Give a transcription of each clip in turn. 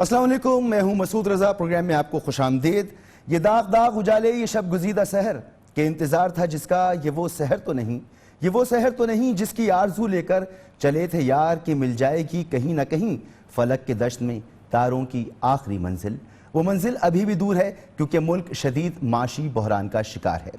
السلام علیکم، میں ہوں مسعود رضا۔ پروگرام میں آپ کو خوش آمدید۔ یہ داغ داغ اجالے یہ شب گزیدہ سحر کہ انتظار تھا جس کا یہ وہ سحر تو نہیں جس کی آرزو لے کر چلے تھے یار کہ مل جائے گی کہیں نہ کہیں فلک کے دشت میں تاروں کی آخری منزل۔ وہ منزل ابھی بھی دور ہے کیونکہ ملک شدید معاشی بحران کا شکار ہے۔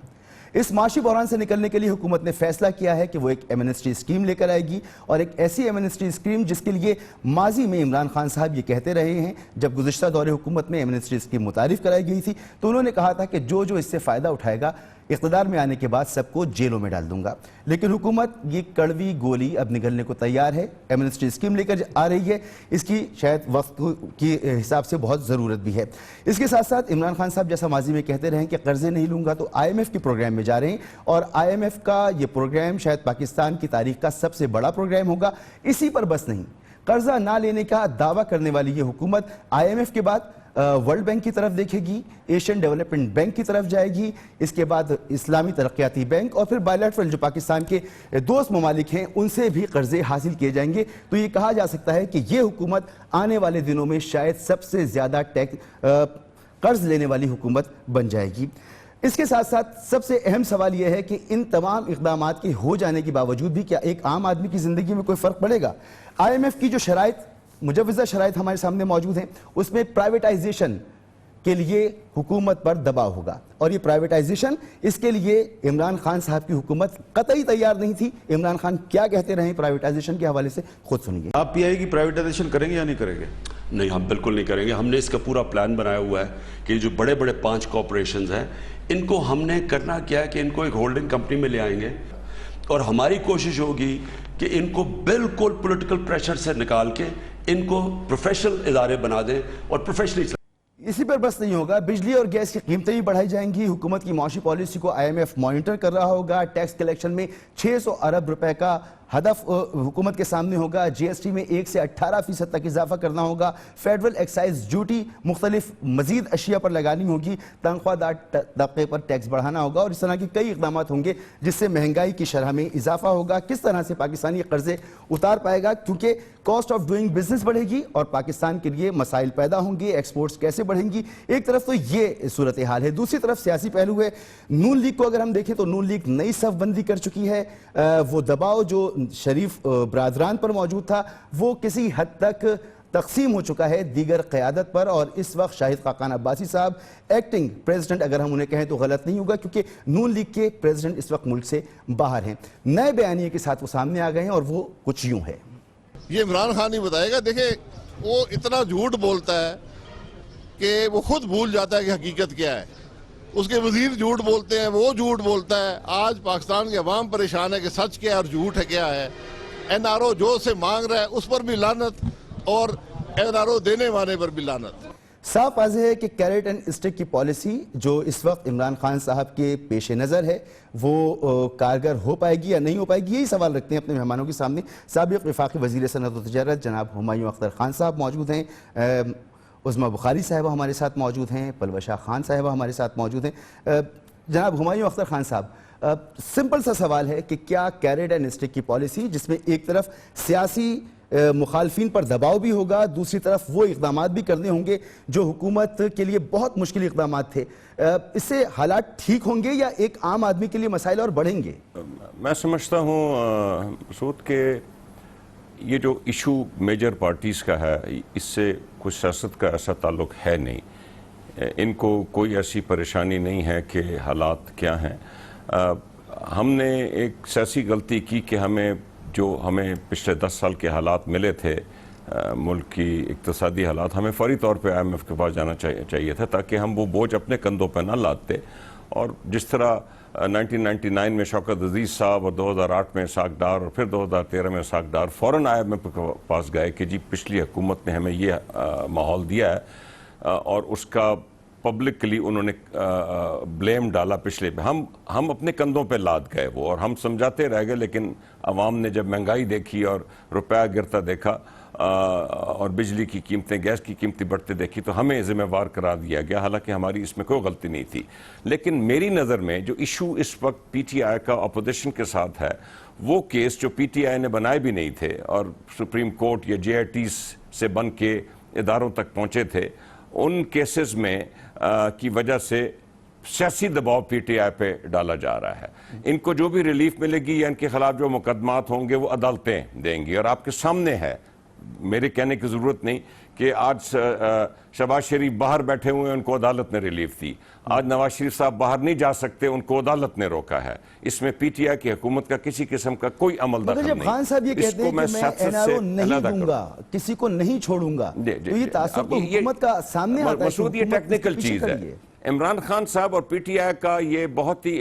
اس معاشی بحران سے نکلنے کے لیے حکومت نے فیصلہ کیا ہے کہ وہ ایک ایمنسٹی اسکیم لے کر آئے گی، اور ایک ایسی ایمنسٹی اسکیم جس کے لیے ماضی میں عمران خان صاحب یہ کہتے رہے ہیں۔ جب گزشتہ دور حکومت میں ایمنسٹی اسکیم متعارف کرائی گئی تھی تو انہوں نے کہا تھا کہ جو اس سے فائدہ اٹھائے گا اقتدار میں آنے کے بعد سب کو جیلوں میں ڈال دوں گا، لیکن حکومت یہ کڑوی گولی اب نگلنے کو تیار ہے۔ ایمنسٹی اسکیم لے کر آ رہی ہے، اس کی شاید وقت کی حساب سے بہت ضرورت بھی ہے۔ اس کے ساتھ ساتھ عمران خان صاحب جیسا ماضی میں کہتے رہے کہ قرضے نہیں لوں گا، تو آئی ایم ایف کے پروگرام میں جا رہے ہیں، اور آئی ایم ایف کا یہ پروگرام شاید پاکستان کی تاریخ کا سب سے بڑا پروگرام ہوگا۔ اسی پر بس نہیں، قرضہ نہ لینے کا دعویٰ کرنے والی یہ حکومت آئی ایم ایف کے بعد ورلڈ بینک کی طرف دیکھے گی، ایشین ڈیولپمنٹ بینک کی طرف جائے گی، اس کے بعد اسلامی ترقیاتی بینک، اور پھر بائیلیٹرل جو پاکستان کے دوست ممالک ہیں ان سے بھی قرضے حاصل کیے جائیں گے۔ تو یہ کہا جا سکتا ہے کہ یہ حکومت آنے والے دنوں میں شاید سب سے زیادہ قرض لینے والی حکومت بن جائے گی۔ اس کے ساتھ ساتھ سب سے اہم سوال یہ ہے کہ ان تمام اقدامات کے ہو جانے کے باوجود بھی کیا ایک عام آدمی کی زندگی میں کوئی فرق پڑے گا؟ آئی ایم ایف کی جو شرائط، مجوزہ شرائط ہمارے سامنے موجود ہیں، اس میں پرائیویٹائزیشن کے لیے حکومت پر دباؤ ہوگا، اور یہ پرائیویٹائزیشن اس کے لیے عمران خان صاحب کی حکومت قطعی تیار نہیں تھی۔ عمران خان کیا کہتے رہے پرائیویٹائزیشن کے حوالے سے خود سنیے۔ آپ پی آئی کی پرائیویٹائزیشن کریں گے یا نہیں کریں گے؟ نہیں، ہم بالکل نہیں کریں گے۔ ہم نے اس کا پورا پلان بنایا ہوا ہے کہ جو بڑے بڑے 5 کارپوریشنز ہیں ان کو ہم نے کرنا کیا ہے کہ ان کو ایک ہولڈنگ کمپنی میں لے آئیں گے، اور ہماری کوشش ہوگی کہ ان کو بالکل پولیٹیکل پریشر سے نکال کے ان کو پروفیشنل ادارے بنا دیں اور پروفیشنلی۔ اسی پر بس نہیں ہوگا، بجلی اور گیس کی قیمتیں بھی بڑھائی جائیں گی۔ حکومت کی معاشی پالیسی کو آئی ایم ایف مانیٹر کر رہا ہوگا۔ ٹیکس کلیکشن میں 600 ارب روپے کا ہدف حکومت کے سامنے ہوگا۔ جی ایس ٹی میں 1 سے 18% تک اضافہ کرنا ہوگا۔ فیڈرل ایکسائز ڈیوٹی مختلف مزید اشیاء پر لگانی ہوگی۔ تنخواہ دار طبقے پر ٹیکس بڑھانا ہوگا، اور اس طرح کی کئی اقدامات ہوں گے جس سے مہنگائی کی شرح میں اضافہ ہوگا۔ کس طرح سے پاکستانی قرضے اتار پائے گا، کیونکہ کاسٹ آف ڈوئنگ بزنس بڑھے گی اور پاکستان کے لیے مسائل پیدا ہوں گے۔ ایکسپورٹس کیسے بڑھیں گی؟ ایک طرف تو یہ صورتحال ہے، دوسری طرف سیاسی پہلو ہے۔ نون لیگ کو اگر ہم دیکھیں تو نون لیگ نئی صف بندی کر چکی ہے۔ وہ دباؤ جو شریف برادران پر موجود تھا وہ کسی حد تک تقسیم ہو چکا ہے دیگر قیادت پر، اور اس وقت شاہد خاقان عباسی صاحب ایکٹنگ پریزیڈنٹ اگر ہم انہیں کہیں تو غلط نہیں ہوگا، کیونکہ نون لیگ کے پریزیڈنٹ اس وقت ملک سے باہر ہیں۔ نئے بیانیے کے ساتھ وہ سامنے آ گئے ہیں، اور وہ کچھ یوں ہے۔ یہ عمران خان ہی بتائے گا۔ دیکھیں، وہ اتنا جھوٹ بولتا ہے کہ وہ خود بھول جاتا ہے کہ حقیقت کیا ہے۔ اس کے وزیر جھوٹ بولتے ہیں، وہ جھوٹ بولتا ہے۔ آج پاکستان کے عوام پریشان ہے کہ سچ کیا اور جھوٹ ہے کیا ہے۔ این آر او جو سے مانگ رہا ہے اس پر بھی لعنت، اور این آر او دینے والے پر بھی لعنت۔ صاف واضح ہے کہ کیرٹ اینڈ اسٹک کی پالیسی جو اس وقت عمران خان صاحب کے پیش نظر ہے وہ کارگر ہو پائے گی یا نہیں ہو پائے گی، یہی سوال رکھتے ہیں اپنے مہمانوں کے سامنے۔ سابق وفاقی وزیر صنعت و تجارت جناب ہمایوں اختر خان صاحب موجود ہیں، عظمیٰ بخاری صاحبہ ہمارے ساتھ موجود ہیں، پلوشہ خان صاحبہ ہمارے ساتھ موجود ہیں۔ جناب ہمایوں اختر خان صاحب، سمپل سا سوال ہے کہ کیا کیرٹ اینڈ اسٹک کی پالیسی جس میں ایک طرف سیاسی مخالفین پر دباؤ بھی ہوگا، دوسری طرف وہ اقدامات بھی کرنے ہوں گے جو حکومت کے لیے بہت مشکل اقدامات تھے، اس سے حالات ٹھیک ہوں گے یا ایک عام آدمی کے لیے مسائل اور بڑھیں گے؟ میں سمجھتا ہوں مسعود کہ یہ جو ایشو میجر پارٹیز کا ہے اس سے کچھ سیاست کا ایسا تعلق ہے نہیں۔ ان کو کوئی ایسی پریشانی نہیں ہے کہ حالات کیا ہیں۔ ہم نے ایک سیاسی غلطی کی کہ ہمیں پچھلے 10 سال کے حالات ملے تھے، ملک کی اقتصادی حالات، ہمیں فوری طور پہ آئی ایم ایف کے پاس جانا چاہیے تھا تاکہ ہم وہ بوجھ اپنے کندھوں پہ نہ لادتے، اور جس طرح 1999 میں شوکت عزیز صاحب اور 2008 میں اسحاق ڈار اور پھر 2013 میں اسحاق ڈار فوراً آئی ایم ایف کے پاس گئے کہ جی پچھلی حکومت نے ہمیں یہ ماحول دیا ہے، اور اس کا پبلکلی انہوں نے بلیم ڈالا پچھلے پہ، ہم اپنے کندھوں پہ لاد گئے وہ، اور ہم سمجھاتے رہ گئے، لیکن عوام نے جب مہنگائی دیکھی اور روپیہ گرتا دیکھا اور بجلی کی قیمتیں، گیس کی قیمتیں بڑھتے دیکھی تو ہمیں ذمہ وار قرار دیا گیا، حالانکہ ہماری اس میں کوئی غلطی نہیں تھی۔ لیکن میری نظر میں جو ایشو اس وقت پی ٹی آئی کا اپوزیشن کے ساتھ ہے وہ کیس جو پی ٹی آئی نے بنائے بھی نہیں تھے اور سپریم کورٹ یا جے آئی ٹیز سے بن کے اداروں تک پہنچے تھے ان کیسز میں کی وجہ سے سیاسی دباؤ پی ٹی آئی پہ ڈالا جا رہا ہے. ان کو جو بھی ریلیف ملے گی یا ان کے خلاف جو مقدمات ہوں گے وہ عدالتیں دیں گی, اور آپ کے سامنے ہے, میرے کہنے کی ضرورت نہیں کہ آج شہباز شریف باہر بیٹھے ہوئے ہیں, ان کو عدالت نے ریلیف دی. آج نواز شریف صاحب باہر نہیں جا سکتے, ان کو عدالت نے روکا ہے. اس میں پی ٹی آئی کی حکومت کا کسی قسم کا کوئی عمل دخل نہیں. جب خان صاحب یہ کہتے ہیں کہ میں این آر او نہیں دوں گا, کسی کو نہیں چھوڑوں گا, تو یہ تعصب تو حکومت کا سامنے آتا ہے. مسعود یہ ٹیکنیکل چیز ہے. عمران خان صاحب اور پی ٹی آئی کا یہ بہت ہی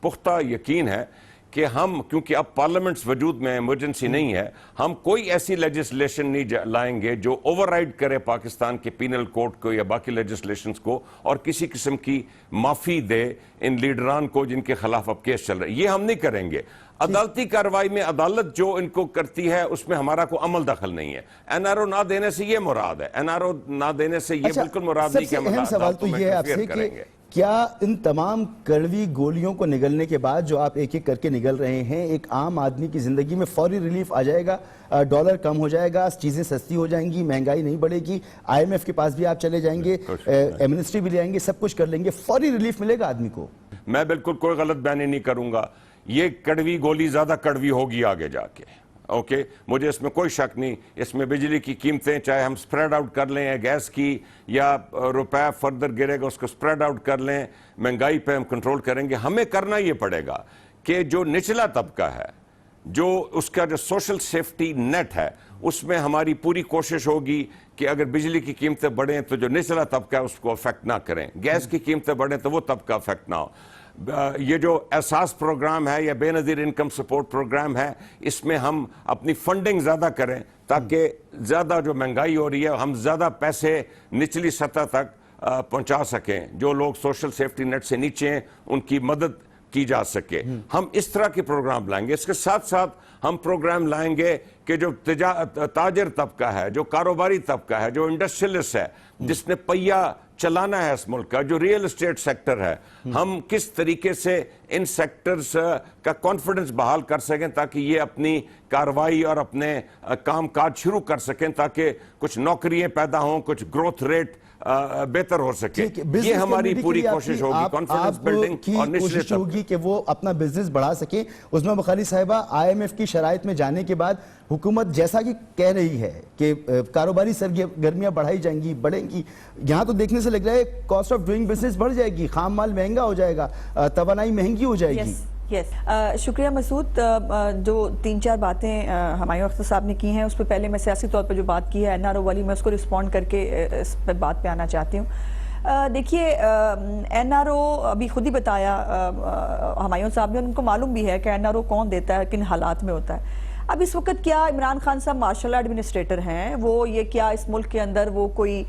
پختہ یقین ہے کہ ہم, کیونکہ اب پارلیمنٹس وجود میں ایمرجنسی نہیں ہے, ہم کوئی ایسی لیجسلیشن نہیں لائیں گے جو اوور رائڈ کرے پاکستان کے پینل کوڈ کو یا باقی لیجسلیشنز کو, اور کسی قسم کی معافی دے ان لیڈران کو جن کے خلاف اب کیس چل رہے ہیں. یہ ہم نہیں کریں گے. عدالتی کارروائی میں عدالت جو ان کو کرتی ہے اس میں ہمارا کوئی عمل دخل نہیں ہے. این آر او نہ دینے سے یہ مراد ہے, این آر او نہ دینے سے یہ بالکل مراد نہیں کہ ہم عدالتوں میں انٹرفیئر کریں گے. کیا ان تمام کڑوی گولیوں کو نگلنے کے بعد جو آپ ایک ایک کر کے نگل رہے ہیں, ایک عام آدمی کی زندگی میں فوری ریلیف آ جائے گا؟ ڈالر کم ہو جائے گا, چیزیں سستی ہو جائیں گی, مہنگائی نہیں بڑھے گی, آئی ایم ایف کے پاس بھی آپ چلے جائیں گے, ایمنسٹری بھی لے آئیں گے, سب کچھ کر لیں گے, فوری ریلیف ملے گا آدمی کو؟ میں بالکل کوئی غلط بیانی نہیں کروں گا. یہ کڑوی گولی زیادہ کڑوی ہوگی آگے جا کے. اوکے, مجھے اس میں کوئی شک نہیں. اس میں بجلی کی قیمتیں چاہے ہم سپریڈ آؤٹ کر لیں, گیس کی, یا روپے فردر گرے گا اس کو سپریڈ آؤٹ کر لیں, مہنگائی پہ ہم کنٹرول کریں گے. ہمیں کرنا یہ پڑے گا کہ جو نچلا طبقہ ہے, جو اس کا جو سوشل سیفٹی نیٹ ہے, اس میں ہماری پوری کوشش ہوگی کہ اگر بجلی کی قیمتیں بڑھیں تو جو نچلا طبقہ ہے اس کو افیکٹ نہ کریں, گیس کی قیمتیں بڑھیں تو وہ طبقہ افیکٹ نہ ہو. یہ جو احساس پروگرام ہے یا بے نظیر انکم سپورٹ پروگرام ہے, اس میں ہم اپنی فنڈنگ زیادہ کریں تاکہ زیادہ جو مہنگائی ہو رہی ہے ہم زیادہ پیسے نچلی سطح تک پہنچا سکیں. جو لوگ سوشل سیفٹی نیٹ سے نیچے ہیں ان کی مدد کی جا سکے. ہم اس طرح کے پروگرام لائیں گے. اس کے ساتھ ساتھ ہم پروگرام لائیں گے کہ جو تاجر طبقہ ہے, جو کاروباری طبقہ ہے, جو انڈسٹریلسٹ ہے, جس نے پہیا چلانا ہے اس ملک کا, جو ریئل اسٹیٹ سیکٹر ہے, ہم کس طریقے سے ان سیکٹرز کا کانفیڈنس بحال کر سکیں تاکہ یہ اپنی کارروائی اور اپنے کام کاج شروع کر سکیں, تاکہ کچھ نوکریاں پیدا ہوں, کچھ گروتھ ریٹ بہتر ہو سکے. یہ ہماری پوری کوشش ہوگی, کانفیڈنس بلڈنگ, اور کوشش ہوگی کہ وہ اپنا بزنس بڑھا سکیں. عظمیٰ بخاری صاحبہ, آئی ایم ایف کی شرائط میں جانے کے بعد حکومت جیسا کہ کہہ رہی ہے کہ کاروباری سرگرمیاں بڑھائی جائیں گی, بڑھیں گی, یہاں تو دیکھنے سے لگ رہا ہے کاسٹ آف ڈوئنگ بزنس بڑھ جائے گی, خام مال مہنگا ہو جائے گا, توانائی مہنگی ہو جائے گی. شکریہ مسعود. جو 3-4 باتیں ہمایوں اختر صاحب نے کی ہیں اس پہ پہلے میں سیاسی طور پر جو بات کی ہے این آر او والی, میں اس کو رسپونڈ کر کے اس پہ بات پہ آنا چاہتی ہوں. دیکھیے, این آر او ابھی خود ہی بتایا ہمایوں صاحب نے, ان کو معلوم بھی ہے کہ این آر او کون دیتا ہے, کن حالات میں ہوتا ہے. اب اس وقت کیا عمران خان صاحب مارشل لا ایڈمنسٹریٹر ہیں, وہ یہ کیا اس ملک کے اندر وہ کوئی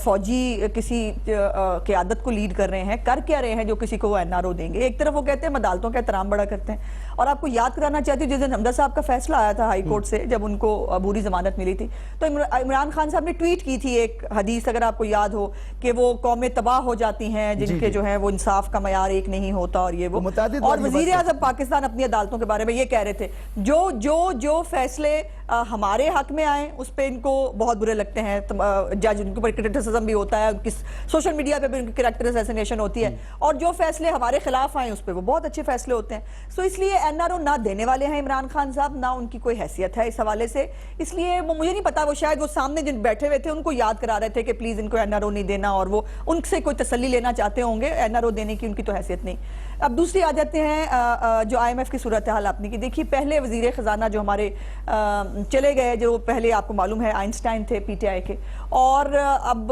فوجی کسی قیادت کو لیڈ کر رہے ہیں, کر کیا رہے ہیں جو کسی کو وہ این آر او دیں گے؟ ایک طرف وہ کہتے ہیں ہم عدالتوں کا احترام بڑا کرتے ہیں, اور آپ کو یاد کرانا چاہتی ہوں جس دن حمدہ صاحب کا فیصلہ آیا تھا ہائی کورٹ سے, جب ان کو عبوری ضمانت ملی تھی, تو عمران خان صاحب نے ٹویٹ کی تھی ایک حدیث, اگر آپ کو یاد ہو, کہ وہ قومیں تباہ ہو جاتی ہیں جن کے جو ہیں وہ انصاف کا معیار ایک نہیں ہوتا, اور یہ وہ. اور وزیر اعظم پاکستان اپنی عدالتوں کے بارے میں یہ کہہ رہے تھے جو فیصلے ہمارے حق میں آئیں اس پہ ان کو بہت برے لگتے ہیں. جج ان کے اوپر کرٹیسزم بھی ہوتا ہے, سوشل میڈیا پہ بھی ان کی کریکٹر اسیسینیشن ہوتی ہے, اور جو فیصلے ہمارے خلاف آئیں اس پہ وہ بہت اچھے فیصلے ہوتے ہیں. سو اس لیے این آر او نہ دینے والے ہیں عمران خان صاحب, نہ ان کی کوئی حیثیت ہے اس حوالے سے. اس لیے وہ مجھے نہیں پتا, وہ شاید وہ سامنے جن بیٹھے ہوئے تھے ان کو یاد کرا رہے تھے کہ پلیز ان کو این آر او نہیں دینا, اور وہ ان سے کوئی تسلی لینا چاہتے ہوں گے. این آر او دینے کی ان کی تو حیثیت نہیں. اب دوسری آ جاتے ہیں جو آئی ایم ایف کی صورتحال آپ نے کی. دیکھیے, پہلے وزیر خزانہ جو ہمارے چلے گئے, جو پہلے آپ کو معلوم ہے آئنسٹائن تھے پی ٹی آئی کے, اور اب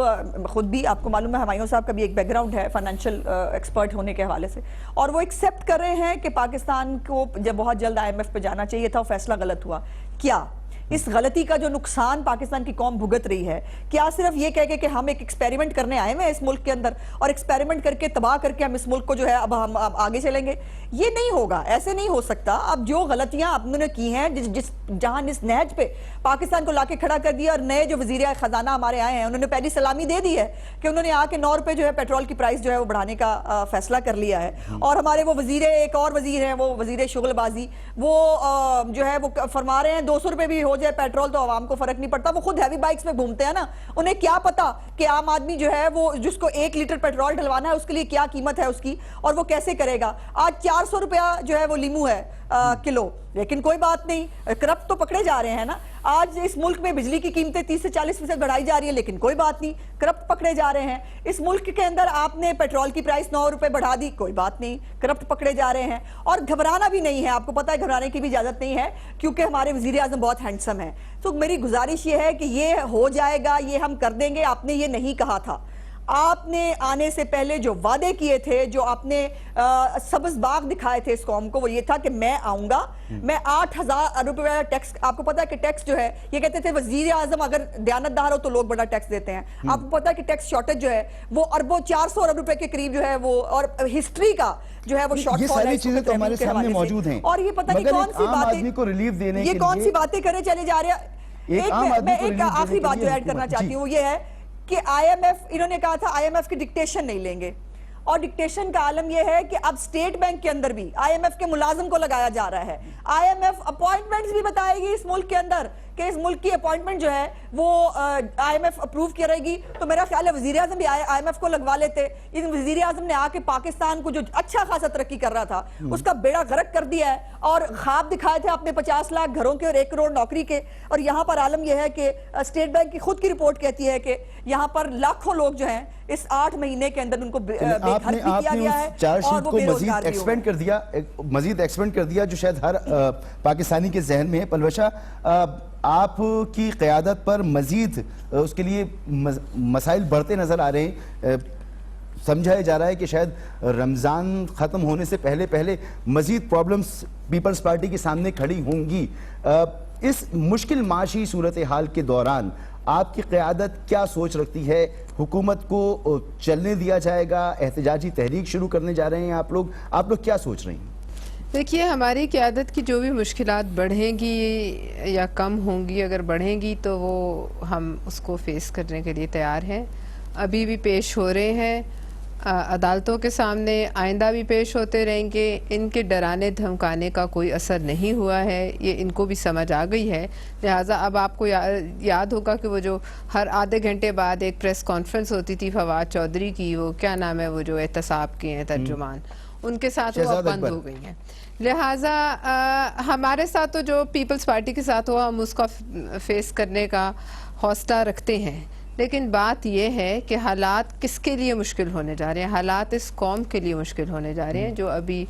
خود بھی آپ کو معلوم ہے ہمایوں صاحب کا بھی ایک بیک گراؤنڈ ہے فائنینشیل ایکسپرٹ ہونے کے حوالے سے, اور وہ ایکسیپٹ کر رہے ہیں کہ پاکستان کو جب بہت جلد آئی ایم ایف پہ جانا چاہیے تھا, وہ فیصلہ غلط ہوا. کیا اس غلطی کا جو نقصان پاکستان کی قوم بھگت رہی ہے, کیا صرف یہ کہہ کے کہ ہم ایک ایکسپیریمنٹ کرنے آئے ہیں اس ملک کے اندر, اور ایکسپیریمنٹ کر کے تباہ کر کے ہم اس ملک کو جو ہے اب ہم آگے چلیں گے؟ یہ نہیں ہوگا, ایسے نہیں ہو سکتا. اب جو غلطیاں آپ نے کی ہیں, جہاں اس نہج پہ پاکستان کو لا کے کھڑا کر دیا, اور نئے جو وزیر خزانہ ہمارے آئے ہیں انہوں نے پہلی سلامی دے دی ہے کہ انہوں نے آ کے 9 روپے جو ہے پیٹرول کی پرائس جو ہے وہ بڑھانے کا فیصلہ کر لیا ہے. اور ہمارے وہ ایک اور وزیر ہیں, وہ وزیر شغل بازی, وہ جو ہے وہ فرما رہے ہیں 200 روپے بھی ہو جائے پیٹرول تو عوام کو فرق نہیں پڑتا, وہ خود ہیوی بائکس میں گھومتے ہیں نا, انہیں کیا پتا کہ عام آدمی جو ہے وہ جس کو 1 لیٹر پیٹرول ڈلوانا ہے اس کے لیے کیا قیمت ہے اس کی, اور وہ کیسے کرے گا. آج 400 روپیہ جو ہے وہ لیمو ہے کلو, لیکن کوئی بات نہیں, کرپٹ تو پکڑے جا رہے ہیں نا. آج اس ملک میں بجلی کی قیمتیں 30 سے 40% بڑھائی جا رہی ہیں, لیکن کوئی بات نہیں, کرپٹ پکڑے جا رہے ہیں. اس ملک کے اندر آپ نے پیٹرول کی پرائس 9 روپے بڑھا دی, کوئی بات نہیں, کرپٹ پکڑے جا رہے ہیں. اور گھبرانا بھی نہیں ہے, آپ کو پتا ہے گھبرانے کی بھی اجازت نہیں ہے, کیونکہ ہمارے وزیر اعظم بہت ہینڈسم ہیں. تو میری گزارش یہ ہے کہ یہ ہو جائے گا, یہ ہم کر دیں گے. آپ نے یہ نہیں کہا تھا, آپ نے آنے سے پہلے جو وعدے کیے تھے, جو آپ نے سبز باغ دکھائے تھے اس قوم کو, وہ یہ تھا کہ میں آؤں گا, میں 8,000 روپے ٹیکس. آپ کو پتا ہے کہ ٹیکس جو ہے, یہ کہتے تھے وزیر اعظم اگر دیانتدار ہو تو لوگ بڑا ٹیکس دیتے ہیں. آپ کو پتا ہے کہ ٹیکس شارٹیج جو ہے وہ اربوں 400 ارب روپے کے قریب جو ہے وہ, اور ہسٹری کا جو ہے وہ شارٹ یہ فال ہے. ساری چیزیں تو ہمارے سامنے موجود ہیں, اور یہ پتہ نہیں کون سی آدمی کو ریلیف دینے باتیں, کے یہ کون سی باتیں کرے چلے جا رہے ہیں. میں ایک آخری بات جو ایڈ کرنا چاہتی ہوں, وہ یہ ہے کہ آئی ایم ایف, انہوں نے کہا تھا آئی ایم ایف کی ڈکٹیشن نہیں لیں گے, اور ڈکٹیشن کا عالم یہ ہے کہ اب اسٹیٹ بینک کے اندر بھی آئی ایم ایف کے ملازم کو لگایا جا رہا ہے. آئی ایم ایف اپوائنٹمنٹس بھی بتائے گی اس ملک کے اندر, کہ اس ملک کی اپوائنٹمنٹ جو ہے وہ آئی ایم ایف اپروو کرے گی. تو میرا خیال ہے وزیر اعظم بھی آئی ایم ایف کو لگوا لیتے. وزیر اعظم نے آ کے پاکستان کو جو اچھا خاصا ترقی کر رہا تھا اس کا بیڑا غرق کر دیا ہے, اور خواب دکھائے تھے اپنے 50 لاکھ گھروں کے اور 1 کروڑ نوکری کے. اور یہاں پر عالم یہ ہے کہ اسٹیٹ بینک کی خود کی رپورٹ کہتی ہے کہ یہاں پر لاکھوں لوگ جو ہیں اس 8 مہینے کے اندر ان کو بے گھر بھی کیا گیا ہے, چارج اور شیٹ وہ کو بے مزید روزگار بھی ایکسپینڈ کر دیا, مزید ایکسپینڈ کر دیا, جو شاید ہر پاکستانی کے ذہن میں ہے. پلوشا, آپ کی قیادت پر مزید اس کے لیے مسائل بڑھتے نظر آ رہے ہیں. سمجھایا جا رہا ہے کہ شاید رمضان ختم ہونے سے پہلے مزید پرابلمز پیپلز پارٹی کے سامنے کھڑی ہوں گی. اس مشکل معاشی صورتحال کے دوران آپ کی قیادت کیا سوچ رکھتی ہے؟ حکومت کو چلنے دیا جائے گا؟ احتجاجی تحریک شروع کرنے جا رہے ہیں آپ لوگ کیا سوچ رہے ہیں؟ دیکھیے, ہماری قیادت کی جو بھی مشکلات بڑھیں گی یا کم ہوں گی, اگر بڑھیں گی تو وہ ہم اس کو فیس کرنے کے لیے تیار ہیں. ابھی بھی پیش ہو رہے ہیں عدالتوں کے سامنے, آئندہ بھی پیش ہوتے رہیں گے. ان کے ڈرانے دھمکانے کا کوئی اثر نہیں ہوا ہے, یہ ان کو بھی سمجھ آ گئی ہے. لہٰذا اب آپ کو یاد ہوگا کہ وہ جو ہر آدھے گھنٹے بعد ایک پریس کانفرنس ہوتی تھی فواد چودھری کی, وہ کیا نام ہے, وہ جو احتساب کے ہیں ترجمان, ان کے ساتھ وہ اب بند ہو گئی ہیں. لہٰذا ہمارے ساتھ تو جو پیپلز پارٹی کے ساتھ ہوا, ہم اس کا فیس کرنے کا حوصلہ رکھتے ہیں. لیکن بات یہ ہے کہ حالات کس کے لیے مشکل ہونے جا رہے ہیں؟ حالات اس قوم کے لیے مشکل ہونے جا رہے ہیں, جو ابھی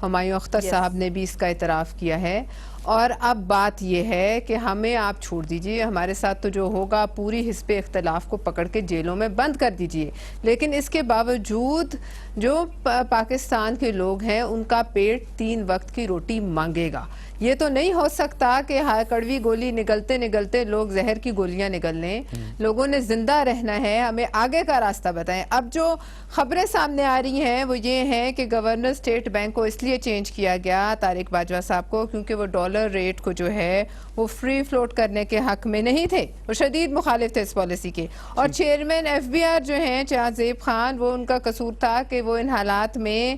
ہمایوں اختر صاحب نے بھی اس کا اعتراف کیا ہے. اور اب بات یہ ہے کہ ہمیں آپ چھوڑ دیجئے, ہمارے ساتھ تو جو ہوگا پوری حزب اختلاف کو پکڑ کے جیلوں میں بند کر دیجئے. لیکن اس کے باوجود جو پاکستان کے لوگ ہیں ان کا پیٹ 3 وقت کی روٹی مانگے گا. یہ تو نہیں ہو سکتا کہ کڑوی گولی نگلتے نگلتے لوگ زہر کی گولیاں نگل لیں. لوگوں نے زندہ رہنا ہے, ہمیں آگے کا راستہ بتائیں. اب جو خبریں سامنے آ رہی ہیں وہ یہ ہیں کہ گورنر اسٹیٹ بینک کو اس لیے چینج کیا گیا طارق باجوہ صاحب کو, کیونکہ وہ ڈالر ریٹ کو جو ہے وہ فری فلوٹ کرنے کے حق میں نہیں تھے, وہ شدید مخالف تھے اس پالیسی کے. اور چیئرمین ایف بی آر جو ہیں شاہ زیب خان, وہ ان کا قصور تھا کہ وہ ان حالات میں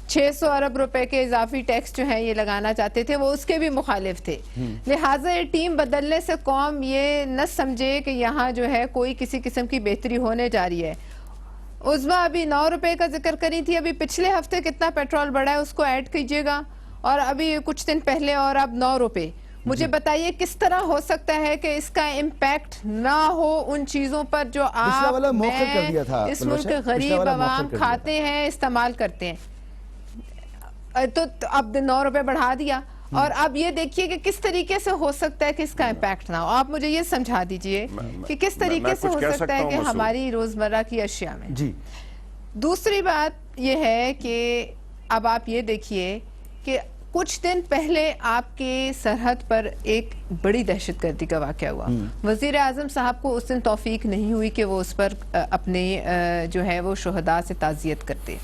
600 ارب روپے کے اضافی ٹیکس جو ہیں یہ لگانا چاہتے تھے, وہ اس کے بھی مخالف تھے. لہٰذا یہ ٹیم بدلنے سے قوم یہ نہ سمجھے کہ یہاں جو ہے کوئی کسی قسم کی بہتری ہونے جا رہی ہے. عظمیٰ ابھی 9 روپے کا ذکر کری تھی, ابھی پچھلے ہفتے کتنا پیٹرول بڑھا ہے اس کو ایڈ کیجئے گا, اور ابھی کچھ دن پہلے اور اب 9 روپے. مجھے بتائیے کس طرح ہو سکتا ہے کہ اس کا امپیکٹ نہ ہو ان چیزوں پر جو آپ میں اس ملک کے غریب عوام کھاتے ہیں, استعمال کرتے ہیں. تو اب 9 روپے بڑھا دیا, اور اب یہ دیکھیے کہ کس طریقے سے ہو سکتا ہے کہ اس کا امپیکٹ نہ ہو. آپ مجھے یہ سمجھا دیجئے کہ کس طریقے سے ہو سکتا ہے کہ ہماری روزمرہ کی اشیاء میں. جی, دوسری بات یہ ہے کہ اب آپ یہ دیکھیے کہ کچھ دن پہلے آپ کے سرحد پر ایک بڑی دہشت گردی کا واقعہ ہوا. وزیر اعظم صاحب کو اس دن توفیق نہیں ہوئی کہ وہ اس پر اپنے جو ہے وہ شہداء سے تعزیت کرتے.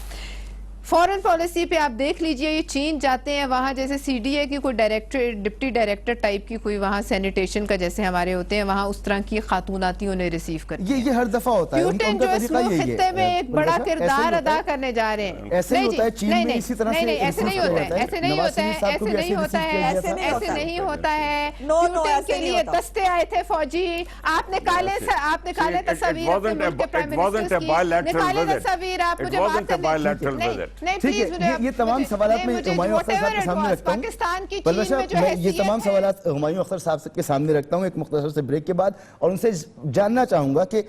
فورن پالیسی پہ آپ دیکھ لیجئے, یہ چین جاتے ہیں وہاں جیسے سی ڈی اے کی کوئی ڈائریکٹر, ڈپٹی ڈائریکٹر ٹائپ کی کوئی وہاں سینیٹیشن کا جیسے ہمارے ہوتے ہیں, وہاں اس طرح کی خاتون آتی ہیں, انہیں ریسیو کرتی ہیں. یہ ہر دفعہ ہوتا ہے. پیوٹن جو اس خطے میں ایک بڑا کردار ادا کرنے جا رہے ہیں. ایسے ہی ہوتا ہے چین میں اسی طرح سے. نہیں ایسے نہیں ہوتا ہے, ایسے نہیں ہوتا ہے, ایسے نہیں ہوتا ہے, ایسے نہیں ہوتا ہے. پیوٹن کے لیے دستے آئے تھے فوجی, آپ نے کالے تصاویر اپنے ملک کے پرائم منسٹر کی, نکالے تصاویر, آپ مجھے بات کرنے نہیں پلیز مجھے یہ تمام سوالات میں ہمایوں اختر صاحب کے سامنے رکھتا ہوں. پاکستان کی پلوش چین میں جو صاحب میں یہ حیثیت تمام ہے, سوالات ہمایوں اختر صاحب کے سامنے رکھتا ہوں ایک مختصر سے بریک کے بعد, اور ان سے جاننا چاہوں گا کہ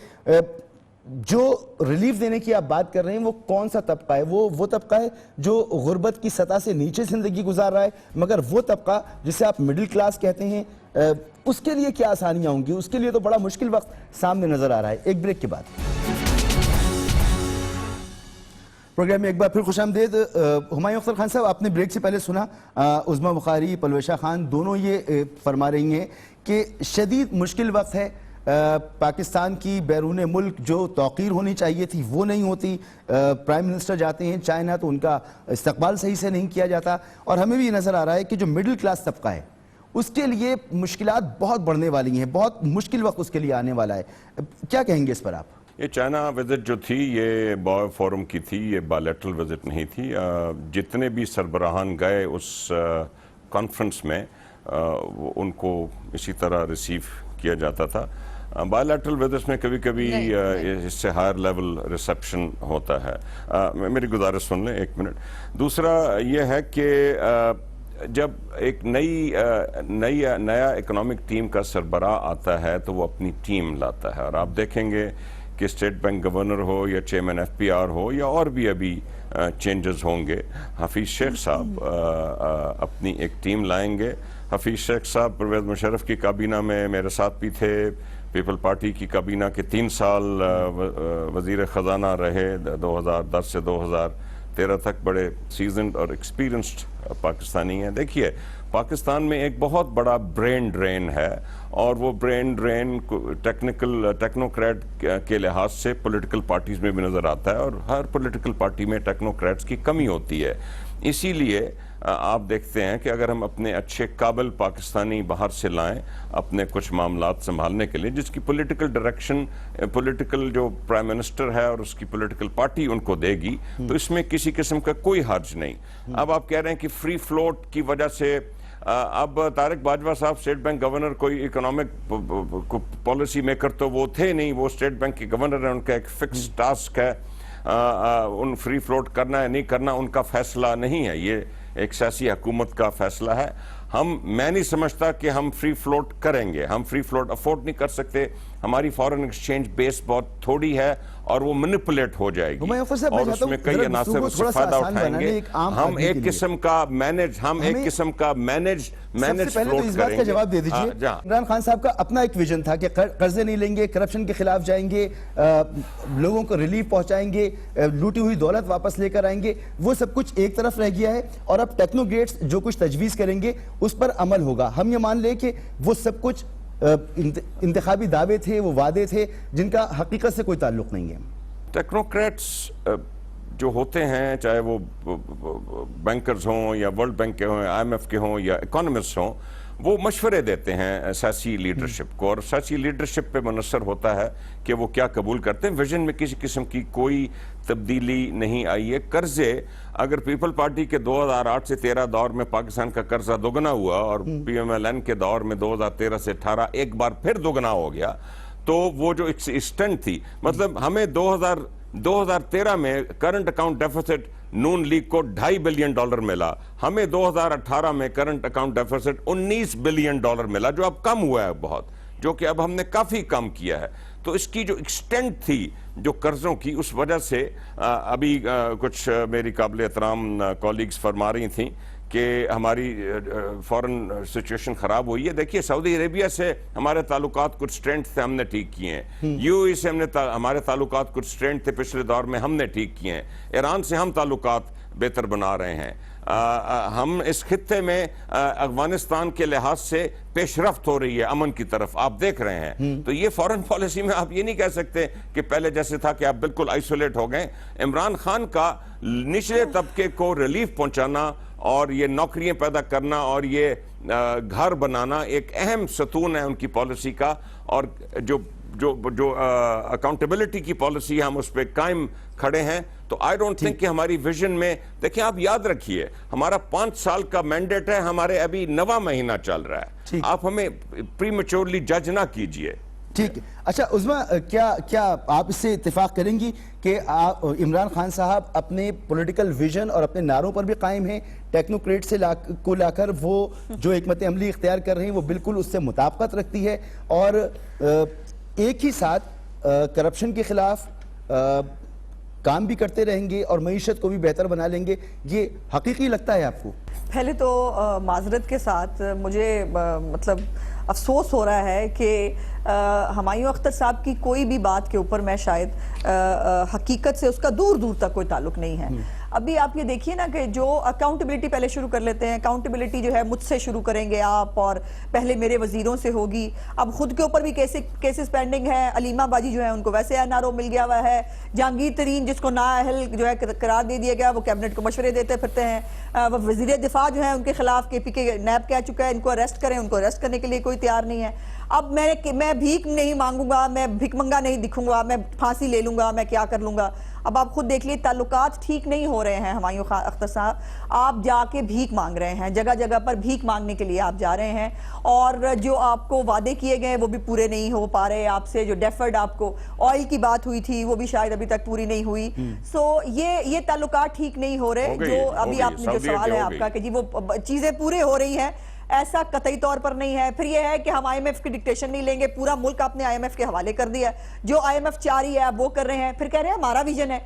جو ریلیف دینے کی آپ بات کر رہے ہیں وہ کون سا طبقہ ہے؟ وہ طبقہ ہے جو غربت کی سطح سے نیچے زندگی گزار رہا ہے, مگر وہ طبقہ جسے آپ مڈل کلاس کہتے ہیں اس کے لیے کیا آسانیاں ہوں گی؟ اس کے لیے تو بڑا مشکل وقت سامنے نظر آ رہا ہے. ایک بریک کے بعد پروگرام میں ایک بار پھر خوش آمدید. ہمایوں اختر خان صاحب, آپ نے بریک سے پہلے سنا عظمیٰ بخاری, پلویشہ خان دونوں یہ فرما رہی ہیں کہ شدید مشکل وقت ہے, پاکستان کی بیرون ملک جو توقیر ہونی چاہیے تھی وہ نہیں ہوتی, پرائم منسٹر جاتے ہیں چائنا تو ان کا استقبال صحیح سے نہیں کیا جاتا, اور ہمیں بھی یہ نظر آ رہا ہے کہ جو مڈل کلاس طبقہ ہے اس کے لیے مشکلات بہت بڑھنے والی ہیں, بہت مشکل وقت اس کے لیے آنے والا ہے. کیا کہیں گے اس پر آپ؟ یہ چائنا وزٹ جو تھی یہ باؤ فورم کی تھی, یہ بائلیٹرل وزٹ نہیں تھی. جتنے بھی سربراہان گئے اس کانفرنس میں ان کو اسی طرح ریسیو کیا جاتا تھا. بائلیٹرل وزٹ میں کبھی کبھی اس سے ہائر لیول ریسیپشن ہوتا ہے. میری گزارش سن لیں ایک منٹ. دوسرا یہ ہے کہ جب ایک نیا اکنامک ٹیم کا سربراہ آتا ہے تو وہ اپنی ٹیم لاتا ہے, اور آپ دیکھیں گے کہ اسٹیٹ بینک گورنر ہو یا چیئرمین ایف پی آر ہو یا اور بھی ابھی چینجز ہوں گے. حفیظ شیخ صاحب اپنی ایک ٹیم لائیں گے. حفیظ شیخ صاحب پرویز مشرف کی کابینہ میں میرے ساتھ بھی تھے, پیپل پارٹی کی کابینہ کے 3 سال وزیر خزانہ رہے 2010 سے 2013 تک, بڑے سیزنڈ اور ایکسپیرینسڈ پاکستانی ہیں. دیکھیے پاکستان میں ایک بہت بڑا برین ڈرین ہے, اور وہ برین ڈرین ٹیکنوکریٹ کے لحاظ سے پولیٹیکل پارٹیز میں بھی نظر آتا ہے, اور ہر پولیٹیکل پارٹی میں ٹیکنوکریٹس کی کمی ہوتی ہے. اسی لیے آپ دیکھتے ہیں کہ اگر ہم اپنے اچھے قابل پاکستانی باہر سے لائیں اپنے کچھ معاملات سنبھالنے کے لیے, جس کی پولیٹیکل ڈائریکشن پولیٹیکل جو پرائم منسٹر ہے اور اس کی پولیٹیکل پارٹی ان کو دے گی, تو اس میں کسی قسم کا کوئی حرج نہیں. اب آپ کہہ رہے ہیں کہ فری فلوٹ کی وجہ سے, اب طارق باجوہ صاحب اسٹیٹ بینک گورنر کوئی اکنامک پالیسی میکر تو وہ تھے نہیں, وہ اسٹیٹ بینک کے گورنر ہیں, ان کا ایک فکس ٹاسک ہے, ان فری فلوٹ کرنا ہے نہیں کرنا ان کا فیصلہ نہیں ہے, یہ ایک سیاسی حکومت کا فیصلہ ہے. میں نہیں سمجھتا کہ ہم فری فلوٹ کریں گے, ہم فری فلوٹ افورڈ نہیں کر سکتے. ہماری فورن ایکسچینج بیس بہت تھوڑی ہے اور وہ مینیپولیٹ ہو جائے گی, اور اس میں کئی عناصر اس سے فائدہ اٹھائیں گے. ہم ایک قسم کا مینیج فلوٹ اس بات کا جواب دے دیجئے. عمران خان صاحب کا اپنا ایک ویژن تھا کہ قرضے نہیں لیں گے, کرپشن کے خلاف جائیں گے, لوگوں کو ریلیف پہنچائیں گے, لوٹی ہوئی دولت واپس لے کر آئیں گے. وہ سب کچھ ایک طرف رہ گیا ہے, اور اب ٹیکنوکریٹس جو کچھ تجویز کریں گے اس پر عمل ہوگا. ہم یہ مان لیں کہ وہ سب کچھ انتخابی دعوے تھے, وہ وعدے تھے جن کا حقیقت سے کوئی تعلق نہیں ہے. ٹیکنوکریٹس جو ہوتے ہیں, چاہے وہ بینکرز ہوں یا ورلڈ بینک کے ہوں, آئی ایم ایف کے ہوں یا اکانومسٹ ہوں, وہ مشورے دیتے ہیں سیاسی لیڈرشپ کو, اور سیاسی لیڈرشپ پہ منحصر ہوتا ہے کہ وہ کیا قبول کرتے ہیں. ویژن میں کسی قسم کی کوئی تبدیلی نہیں آئی ہے. قرضے اگر پیپل پارٹی کے 2008 سے 13 دور میں پاکستان کا قرضہ دوگنا ہوا, اور پی ایم ایل این کے دور میں 2013 سے 18 ایک بار پھر دوگنا ہو گیا, تو وہ جو ایکسٹینٹ تھی, مطلب ہمیں 2013 میں کرنٹ اکاؤنٹ ڈیفیسٹ نون لیگ کو $2.5 بلین ملا, ہمیں 2018 میں کرنٹ اکاؤنٹ ڈیفیسٹ $19 بلین ملا, جو اب کم ہوا ہے بہت, جو کہ اب ہم نے کافی کم کیا ہے. تو اس کی جو ایکسٹینٹ تھی جو قرضوں کی, اس وجہ سے ابھی کچھ میری قابل احترام کولیگز فرما رہی تھیں کہ ہماری فورن سچویشن خراب ہوئی ہے. دیکھیے سعودی عربیہ سے ہمارے تعلقات کچھ سٹرینٹ تھے, ہم نے ٹھیک کیے ہیں. یو اے سے ہمارے تعلقات کچھ سٹرینٹ تھے پچھلے دور میں, ہم نے ٹھیک کیے ہیں. ایران سے ہم تعلقات بہتر بنا رہے ہیں. ہم اس خطے میں افغانستان کے لحاظ سے پیش رفت ہو رہی ہے امن کی طرف, آپ دیکھ رہے ہیں. تو یہ فورن پالیسی میں آپ یہ نہیں کہہ سکتے کہ پہلے جیسے تھا کہ آپ بالکل آئسولیٹ ہو گئے. عمران خان کا نچلے طبقے کو ریلیف پہنچانا اور یہ نوکریاں پیدا کرنا اور یہ گھر بنانا ایک اہم ستون ہے ان کی پالیسی کا, اور جو اکاؤنٹیبلٹی کی پالیسی ہے ہم اس پہ قائم کھڑے ہیں. تو آئی ڈونٹ تھنک کہ ہماری ویژن میں, دیکھیں آپ یاد رکھیے ہمارا 5 سال کا مینڈیٹ ہے, ہمارے ابھی 9واں مہینہ چل رہا ہے. آپ ہمیں پری میچورلی جج نہ کیجئے. ٹھیک ہے. اچھا عظمیٰ, کیا آپ اس سے اتفاق کریں گی کہ عمران خان صاحب اپنے پولیٹیکل ویژن اور اپنے نعروں پر بھی قائم ہیں, ٹیکنوکریٹ سے کو لا کر وہ جو حکمت عملی اختیار کر رہے ہیں وہ بالکل اس سے مطابقت رکھتی ہے, اور ایک ہی ساتھ کرپشن کے خلاف کام بھی کرتے رہیں گے اور معیشت کو بھی بہتر بنا لیں گے, یہ حقیقی لگتا ہے آپ کو؟ پہلے تو معذرت کے ساتھ مجھے مطلب افسوس ہو رہا ہے کہ ہمایوں اختر صاحب کی کوئی بھی بات کے اوپر میں شاید حقیقت سے اس کا دور دور تک کوئی تعلق نہیں ہے. ابھی آپ یہ دیکھیے نا کہ جو اکاؤنٹیبلٹی پہلے شروع کر لیتے ہیں, اکاؤنٹیبلٹی جو ہے مجھ سے شروع کریں گے آپ, اور پہلے میرے وزیروں سے ہوگی. اب خود کے اوپر بھی کیسز پینڈنگ ہیں. علیمہ باجی جو ہے ان کو ویسے این آر او مل گیا ہوا ہے. جہانگیر ترین جس کو نااہل جو ہے قرار دے دیا گیا, وہ کیبنٹ کو مشورے دیتے پھرتے ہیں. وزیر دفاع جو ہے ان کے خلاف کے پی کے نیب کہہ چکا ہے ان کو اریسٹ کریں, ان کو اریسٹ کرنے کے لیے کوئی تیار نہیں ہے. اب میں بھیک نہیں مانگوں گا, میں بھیک منگا نہیں دکھوں گا, میں پھانسی لے لوں گا, میں کیا کر لوں گا. اب آپ خود دیکھ لیے تعلقات ٹھیک نہیں ہو رہے ہیں ہمایوں اختر صاحب. آپ جا کے بھیک مانگ رہے ہیں, جگہ جگہ پر بھیک مانگنے کے لیے آپ جا رہے ہیں, اور جو آپ کو وعدے کیے گئے وہ بھی پورے نہیں ہو پا رہے آپ سے. جو ڈیفرڈ آپ کو آئل کی بات ہوئی تھی وہ بھی شاید ابھی تک پوری نہیں ہوئی. سو یہ تعلقات ٹھیک نہیں ہو رہے. جو ابھی آپ نے جو سوال ہے آپ کا کہ جی وہ چیزیں پورے ہو رہی ہیں, ایسا قطعی طور پر نہیں ہے. پھر یہ ہے کہ ہم آئی ایم ایف کی ڈکٹیشن نہیں لیں گے, پورا ملک آپ نے آئی ایم ایف کے حوالے کر دیا ہے, جو آئی ایم ایف چاہ رہی ہے آپ وہ کر رہے ہیں, پھر کہہ رہے ہیں ہمارا ویژن ہے.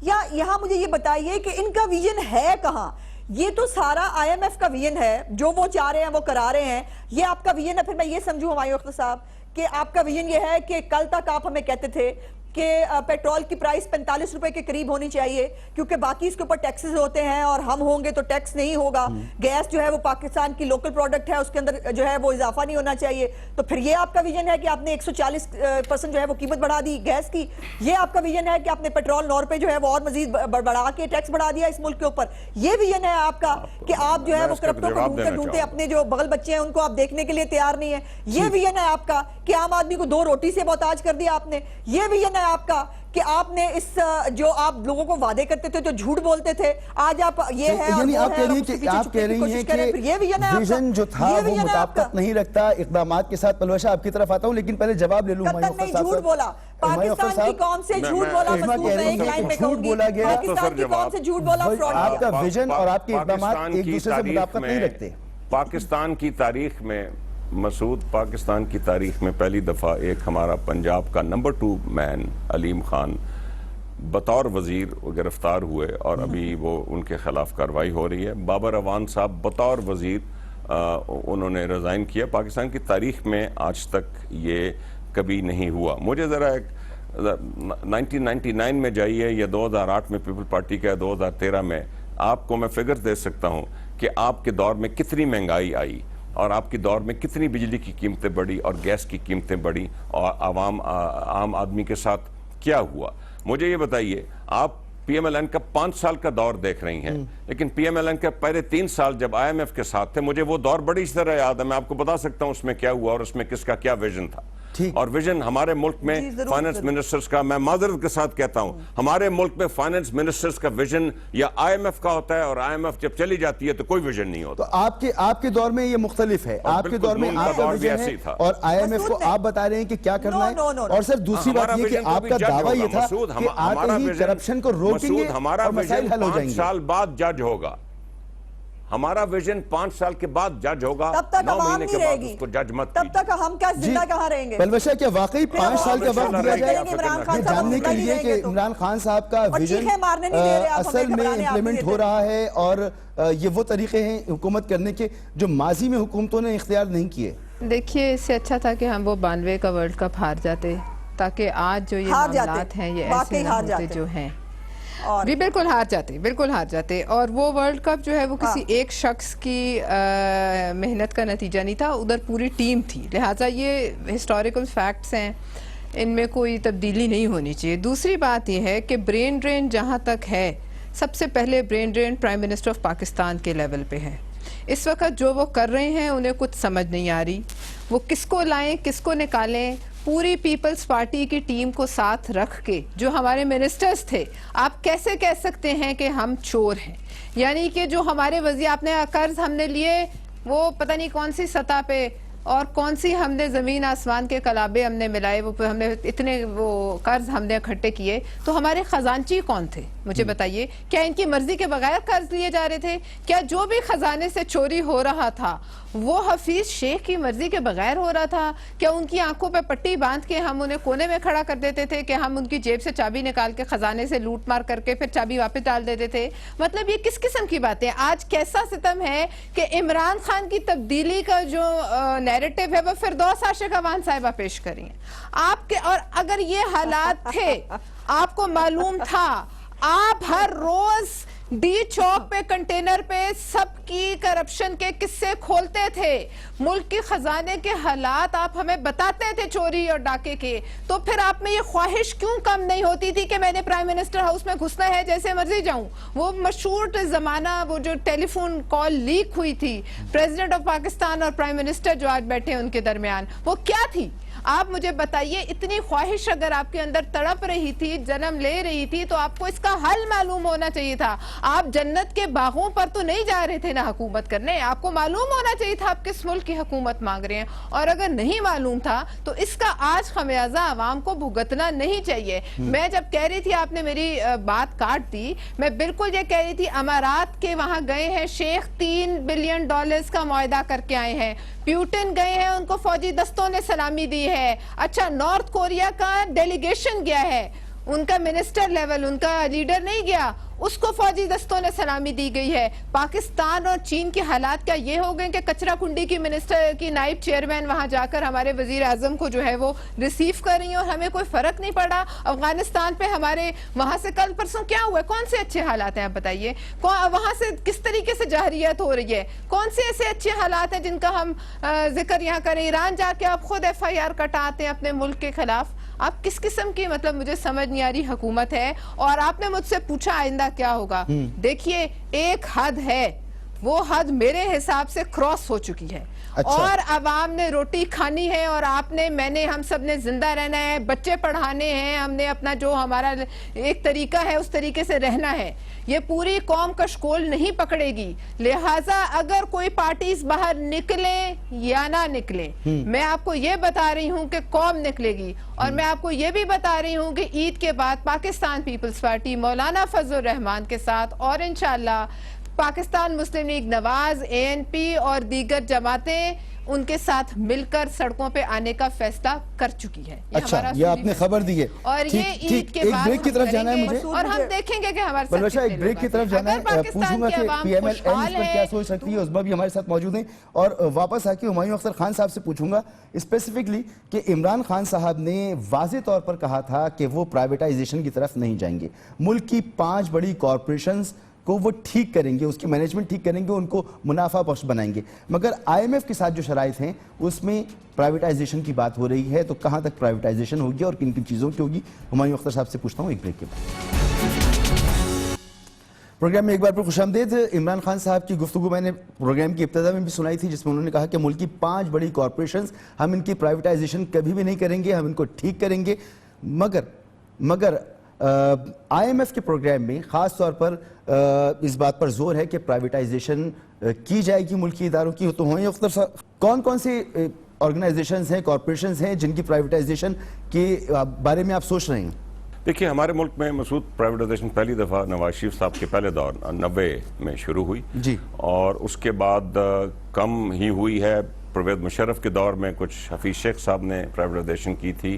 یا یہاں مجھے یہ بتائیے کہ ان کا ویژن ہے کہاں؟ یہ تو سارا آئی ایم ایف کا ویژن ہے, جو وہ چاہ رہے ہیں وہ کرا رہے ہیں, یہ آپ کا ویژن ہے. پھر میں یہ سمجھوں ہمایوں اختر صاحب کہ آپ کا ویژن یہ ہے کہ کل تک آپ ہمیں کہتے تھے کہ پیٹرول کی پرائس 45 روپے کے قریب ہونی چاہیے کیونکہ باقی اس کے اوپر ٹیکسز ہوتے ہیں اور ہم ہوں گے تو ٹیکس نہیں ہوگا. گیس جو ہے وہ پاکستان کی لوکل پروڈکٹ ہے, اس کے اندر جو ہے وہ اضافہ نہیں ہونا چاہیے. تو پھر یہ آپ کا ویژن ہے کہ آپ نے 140% جو ہے وہ قیمت بڑھا دی گیس کی. یہ آپ کا ویژن ہے کہ آپ نے پیٹرول 9 روپے جو ہے وہ اور مزید بڑھا کے ٹیکس بڑھا دیا اس ملک کے اوپر. یہ ویژن ہے آپ کا کہ آپ جو ہے وہ کرپٹوں کو ڈھونڈتے اپنے جو بغل بچے ہیں ان کو آپ دیکھنے کے لیے تیار نہیں ہیں. یہ ویژن ہے آپ کا کہ عام آدمی کو 2 روٹی سے محتاج کر دیا آپ نے. یہ ویژن ہے آپ کا کہ آپ نے اس جو آپ لوگوں کو وعدے کرتے تھے, جو جھوٹ بولتے تھے, آج آپ یہ ہے اور وہ ہے, آپ کہہ رہی ہیں کہ ویژن جو تھا وہ مطابقت نہیں رکھتا اقدامات کے ساتھ. پلوشہ آپ کی طرف آتا ہوں لیکن پہلے جواب لے لوں. قطعاً نہیں جھوٹ بولا, پاکستان کی قوم سے جھوٹ بولا, جھوٹ بولا گیا, پاکستان کی قوم سے جھوٹ بولا, آپ کا ویژن اور آپ کے اقدامات ایک دوسرے سے مطابقت نہیں رکھتے. پاکستان کی تاریخ میں مسعود, پاکستان کی تاریخ میں پہلی دفعہ ایک ہمارا پنجاب کا نمبر 2 مین علیم خان بطور وزیر گرفتار ہوئے اور ابھی وہ ان کے خلاف کارروائی ہو رہی ہے. بابر اعوان صاحب بطور وزیر انہوں نے ریزائن کیا. پاکستان کی تاریخ میں آج تک یہ کبھی نہیں ہوا. مجھے ذرا ایک 1999 میں جائیے یا 2008 میں پیپل پارٹی کا 2013 میں, آپ کو میں فگر دے سکتا ہوں کہ آپ کے دور میں کتنی مہنگائی آئی اور آپ کے دور میں کتنی بجلی کی قیمتیں بڑھی اور گیس کی قیمتیں بڑھی اور عام آدمی کے ساتھ کیا ہوا. مجھے یہ بتائیے, آپ پی ایم ایل این کا 5 سال کا دور دیکھ رہی ہیں, لیکن پی ایم ایل این کے پہلے 3 سال جب آئی ایم ایف کے ساتھ تھے, مجھے وہ دور بڑی اس طرح یاد ہے, میں آپ کو بتا سکتا ہوں اس میں کیا ہوا اور اس میں کس کا کیا ویژن تھا. اور ویژن ہمارے ملک میں فائنانس منسٹرز کا, میں معذرت کے ساتھ کہتا ہوں, ہمارے ملک میں فائنانس منسٹرز کا ویژن یا آئی ایم ایف کا ہوتا ہے, اور آئی ایم ایف جب چلی جاتی ہے تو کوئی ویژن نہیں ہوتا. تو آپ کے دور میں یہ مختلف ہے, آپ کے دور میں آپ کا ویژن ہے اور آئی ایم ایف کو آپ بتا رہے ہیں کہ کیا کرنا ہے. اور صرف دوسری بات یہ کہ آپ کا دعویٰ یہ تھا کہ آتے ہی کرپشن کو روکیں گے اور مسائل حل ہو جائیں گے. 5 سال بعد جج ہوگا, ہمارا ویژن 5 سال کے بعد جج ہوگا, تب تک 9 عوام مہینے نہیں کے رہے بعد گی, اس کو جج مت تب تک ہم کیا زندہ کہاں رہیں گے. پلوشہ کیا واقعی 5 سال کا وقت دیا جائے یہ جاننے کے لیے کہ عمران خان صاحب کا ویژن اصل میں امپلیمنٹ ہو رہا ہے اور یہ وہ طریقے ہیں حکومت کرنے کے جو ماضی میں حکومتوں نے اختیار نہیں کیے. دیکھیے اس سے اچھا تھا کہ ہم وہ 92 کا ورلڈ کپ ہار جاتے تاکہ آج جو یہ معاملات ہیں یہ ایسے نہ ہوتے جو ہیں. بھی بالکل ہار جاتے اور وہ ورلڈ کپ جو ہے وہ کسی ایک شخص کی محنت کا نتیجہ نہیں تھا, ادھر پوری ٹیم تھی, لہٰذا یہ ہسٹوریکل فیکٹس ہیں, ان میں کوئی تبدیلی نہیں ہونی چاہیے. دوسری بات یہ ہے کہ برین ڈرین جہاں تک ہے, سب سے پہلے brain drain prime minister of Pakistan کے لیول پہ ہے. اس وقت جو وہ کر رہے ہیں انہیں کچھ سمجھ نہیں آ رہی, وہ کس کو لائیں کس کو نکالیں. پوری پیپلز پارٹی کی ٹیم کو ساتھ رکھ کے جو ہمارے منسٹرز تھے, آپ کیسے کہہ سکتے ہیں کہ ہم چور ہیں؟ یعنی کہ جو ہمارے وزیر, آپ نے قرض ہم نے لیے وہ پتہ نہیں کون سی سطح پہ اور کون سی ہم نے زمین آسمان کے کلابے ہم نے ملائے, وہ ہم نے اتنے وہ قرض ہم نے اکٹھے کیے, تو ہمارے خزانچی کون تھے مجھے بتائیے؟ کیا ان کی مرضی کے بغیر قرض لیے جا رہے تھے؟ کیا جو بھی خزانے سے چوری ہو رہا تھا وہ حفیظ شیخ کی مرضی کے بغیر ہو رہا تھا؟ کیا ان کی آنکھوں پہ پٹی باندھ کے ہم انہیں کونے میں کھڑا کر دیتے تھے کہ ہم ان کی جیب سے چابی نکال کے خزانے سے لوٹ مار کر کے پھر چابی واپس ڈال دیتے تھے؟ مطلب یہ کس قسم کی باتیں؟ آج کیسا ستم ہے کہ عمران خان کی تبدیلی کا جو نیریٹو ہے وہ فردوس عاشق اوان صاحبہ پیش کر رہی ہیں آپ کے. اور اگر یہ حالات تھے, آپ کو معلوم تھا, آپ ہر روز ڈی چوک پہ کنٹینر پہ سب کی کرپشن کے قصے کھولتے تھے, ملک کے خزانے کے حالات آپ ہمیں بتاتے تھے چوری اور ڈاکے کے, تو پھر آپ میں یہ خواہش کیوں کم نہیں ہوتی تھی کہ میں نے پرائم منسٹر ہاؤس میں گھسنا ہے جیسے مرضی جاؤں؟ وہ مشہور زمانہ, وہ جو ٹیلی فون کال لیک ہوئی تھی پریزیڈنٹ آف پاکستان اور پرائم منسٹر جو آج بیٹھے ہیں ان کے درمیان, وہ کیا تھی؟ آپ مجھے بتائیے. اتنی خواہش اگر آپ کے اندر تڑپ رہی تھی, جنم لے رہی تھی, تو آپ کو اس کا حل معلوم ہونا چاہیے تھا. آپ جنت کے باغوں پر تو نہیں جا رہے تھے نا حکومت کرنے, آپ کو معلوم ہونا چاہیے تھا آپ کس ملک کی حکومت مانگ رہے ہیں, اور اگر نہیں معلوم تھا تو اس کا آج خمیازہ عوام کو بھگتنا نہیں چاہیے. میں جب کہہ رہی تھی, آپ نے میری بات کاٹ دی, میں بالکل یہ کہہ رہی تھی امارات کے وہاں گئے ہیں شیخ, $3 بلین کا معاہدہ کر کے آئے ہیں. پیوٹن گئے ہیں, ان کو فوجی دستوں نے سلامی دی ہے. اچھا, نارتھ کوریا کا ڈیلیگیشن گیا ہے, ان کا منسٹر لیول, ان کا لیڈر نہیں گیا, اس کو فوجی دستوں نے سلامی دی گئی ہے. پاکستان اور چین کے حالات کیا یہ ہو گئے کہ کچرا کنڈی کی منسٹر کی نائب چیئرمین وہاں جا کر ہمارے وزیر اعظم کو جو ہے وہ ریسیو کر رہی ہیں اور ہمیں کوئی فرق نہیں پڑا؟ افغانستان پہ ہمارے وہاں سے کل پرسوں کیا ہوا ہے؟ کون سے اچھے حالات ہیں آپ بتائیے؟ وہاں سے کس طریقے سے جارحیت ہو رہی ہے؟ کون سے ایسے اچھے حالات ہیں جن کا ہم ذکر یہاں کریں؟ ایران جا کے آپ خود FIR کٹاتے ہیں اپنے ملک کے خلاف. آپ کس قسم کی, مطلب مجھے سمجھ نہیں آ رہی حکومت ہے. اور آپ نے مجھ سے پوچھا آئندہ کیا ہوگا. دیکھیے, ایک حد ہے, وہ حد میرے حساب سے کراس ہو چکی ہے. اور عوام نے روٹی کھانی ہے, اور آپ نے, میں نے, ہم سب نے زندہ رہنا ہے, بچے پڑھانے ہیں, ہم نے اپنا جو ہمارا ایک طریقہ ہے اس طریقے سے رہنا ہے. یہ پوری قوم کشکول نہیں پکڑے گی. لہٰذا اگر کوئی پارٹیز باہر نکلیں یا نہ نکلیں, میں آپ کو یہ بتا رہی ہوں کہ قوم نکلے گی. اور میں آپ کو یہ بھی بتا رہی ہوں کہ عید کے بعد پاکستان پیپلز پارٹی مولانا فضل الرحمان کے ساتھ, اور انشاءاللہ پاکستان مسلم لیگ نواز, ANP اور دیگر جماعتیں ان کے ساتھ مل کر سڑکوں پہ آنے کا فیصلہ کر چکی ہے. اچھا, یہ آپ نے خبر دی ہے, اور یہ عید کے بعد بریک کی طرف جانا ہے مجھے, اور ہم دیکھیں گے کہ ہمارے پرویز شاہ ایک بریک کی طرف جانا ہے. پوچھوں گا کہ PMLN اس پر کیا سوچ سکتی ہے, عزبہ بھی ہمارے ساتھ موجود ہیں. اور واپس آ کے ہمایوں اختر خان صاحب سے پوچھوں گا اسپیسیفکلی کہ عمران خان صاحب نے واضح طور پر کہا تھا کہ وہ پرائیویٹائزیشن کی طرف نہیں جائیں گے, ملک کی 5 بڑی کارپوریشنز کو وہ ٹھیک کریں گے, اس کی مینجمنٹ ٹھیک کریں گے, ان کو منافع بخش بنائیں گے. مگر IMF کے ساتھ جو شرائط ہیں اس میں پرائیویٹائزیشن کی بات ہو رہی ہے, تو کہاں تک پرائیویٹائزیشن ہوگی اور کن کن چیزوں کی ہوگی؟ ہمایوں اختر صاحب سے پوچھتا ہوں ایک بریک کے بعد. پروگرام میں ایک بار پر خوش آمدید. عمران خان صاحب کی گفتگو میں نے پروگرام کی ابتدا میں بھی سنائی تھی, جس میں انہوں نے کہا کہ ملک کی 5 بڑی کارپوریشنز, ہم ان کی پرائیویٹائزیشن کبھی بھی نہیں کریں گے, ہم ان کو ٹھیک کریں گے. مگر IMF کے پروگرام میں خاص طور پر اس بات پر زور ہے کہ پرائیویٹائزیشن کی جائے گی ملکی اداروں کی. تو ہمایوں اختر صاحب, کون کون سی آرگنائزیشنز ہیں, کارپوریشنز ہیں جن کی پرائیویٹائزیشن کے بارے میں آپ سوچ رہے ہیں؟ دیکھیے, ہمارے ملک میں مسعود پرائیویٹائزیشن پہلی دفعہ نواز شریف صاحب کے پہلے دور 90 میں شروع ہوئی جی, اور اس کے بعد کم ہی ہوئی ہے. پرویز مشرف کے دور میں کچھ حفیظ شیخ صاحب نے پرائیویٹائزیشن کی تھی,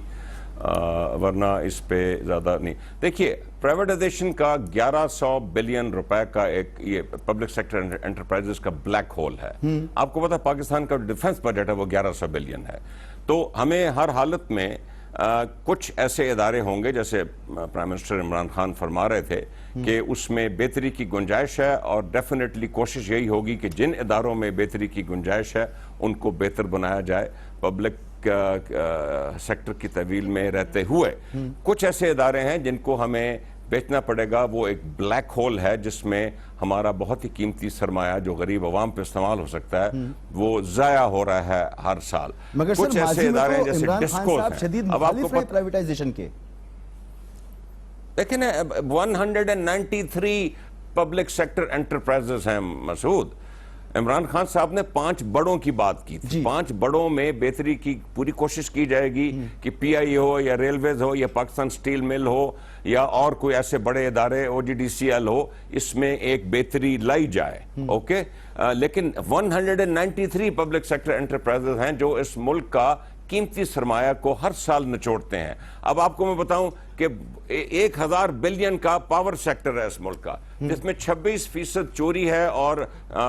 ورنہ اس پہ زیادہ نہیں. دیکھیے, پرائیویٹائزیشن کا 1100 بلین روپے کا ایک یہ پبلک سیکٹر انٹرپرائزز کا بلیک ہول ہے. آپ کو پتا پاکستان کا ڈیفنس بجٹ ہے وہ 1100 بلین ہے. تو ہمیں ہر حالت میں کچھ ایسے ادارے ہوں گے جیسے پرائم منسٹر عمران خان فرما رہے تھے کہ اس میں بہتری کی گنجائش ہے، اور ڈیفینیٹلی کوشش یہی ہوگی کہ جن اداروں میں بہتری کی گنجائش ہے ان کو بہتر بنایا جائے پبلک سیکٹر کی طویل میں رہتے ہوئے۔ کچھ ایسے ادارے ہیں جن کو ہمیں بیچنا پڑے گا، وہ ایک بلیک ہول ہے جس میں ہمارا بہت ہی قیمتی سرمایہ جو غریب عوام پہ استعمال ہو سکتا ہے وہ ضائع ہو رہا ہے ہر سال۔ مگر کچھ سر ایسے ماضی میں ادارے ہیں تو جیسے عمران خان ڈسکوز صاحب ہیں۔ شدید اب آپ کو مخالف رہے پرائیویٹائزیشن کے۔ لیکن 193 پبلک سیکٹر انٹرپرائزز ہیں مسعود۔ عمران خان صاحب نے 5 بڑوں کی بات کی تھی، 5 بڑوں میں بہتری کی پوری کوشش کی جائے گی کہ پی آئی ہو یا ریلویز ہو یا پاکستان سٹیل مل ہو یا اور کوئی ایسے بڑے ادارے او جی ڈی سی ایل ہو، اس میں ایک بہتری لائی جائے، اوکے۔ لیکن 193 پبلک سیکٹر انٹرپرائزز ہیں جو اس ملک کا قیمتی سرمایہ کو ہر سال نچوڑتے ہیں۔ اب آپ کو میں بتاؤں کہ 1000 بلین کا پاور سیکٹر ہے اس ملک کا، جس میں 26% چوری ہے اور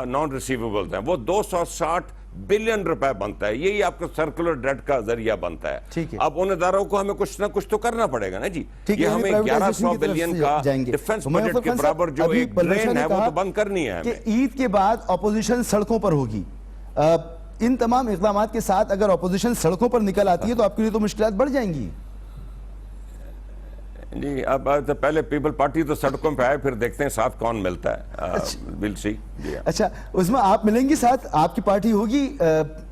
نان ریسیویبلز ہیں، وہ 260 بلین روپے بنتا ہے۔ یہی آپ کا سرکولر ڈیٹ کا ذریعہ بنتا ہے۔ اب ان اداروں کو ہمیں کچھ نہ کچھ تو کرنا پڑے گا نا جی۔ یہ ہمیں 1100 بلین کا ڈیفنس بجٹ کے برابر جو ایک ڈرین ہے وہ تو بند کرنی ہے کہ عید کے بعد اپوزیشن سڑکوں پر ہوگی۔ ان تمام اقدامات کے ساتھ اگر اپوزیشن سڑکوں پر نکل آتی ہے تو آپ کے لیے تو مشکلات بڑھ جائیں گی۔ جی اب پہلے پیپل پارٹی تو سڑکوں پہ آئے، پھر دیکھتے ہیں ساتھ کون ملتا ہے۔ ویل سی۔ اچھا، اس میں آپ ملیں گی ساتھ؟ آپ کی پارٹی ہوگی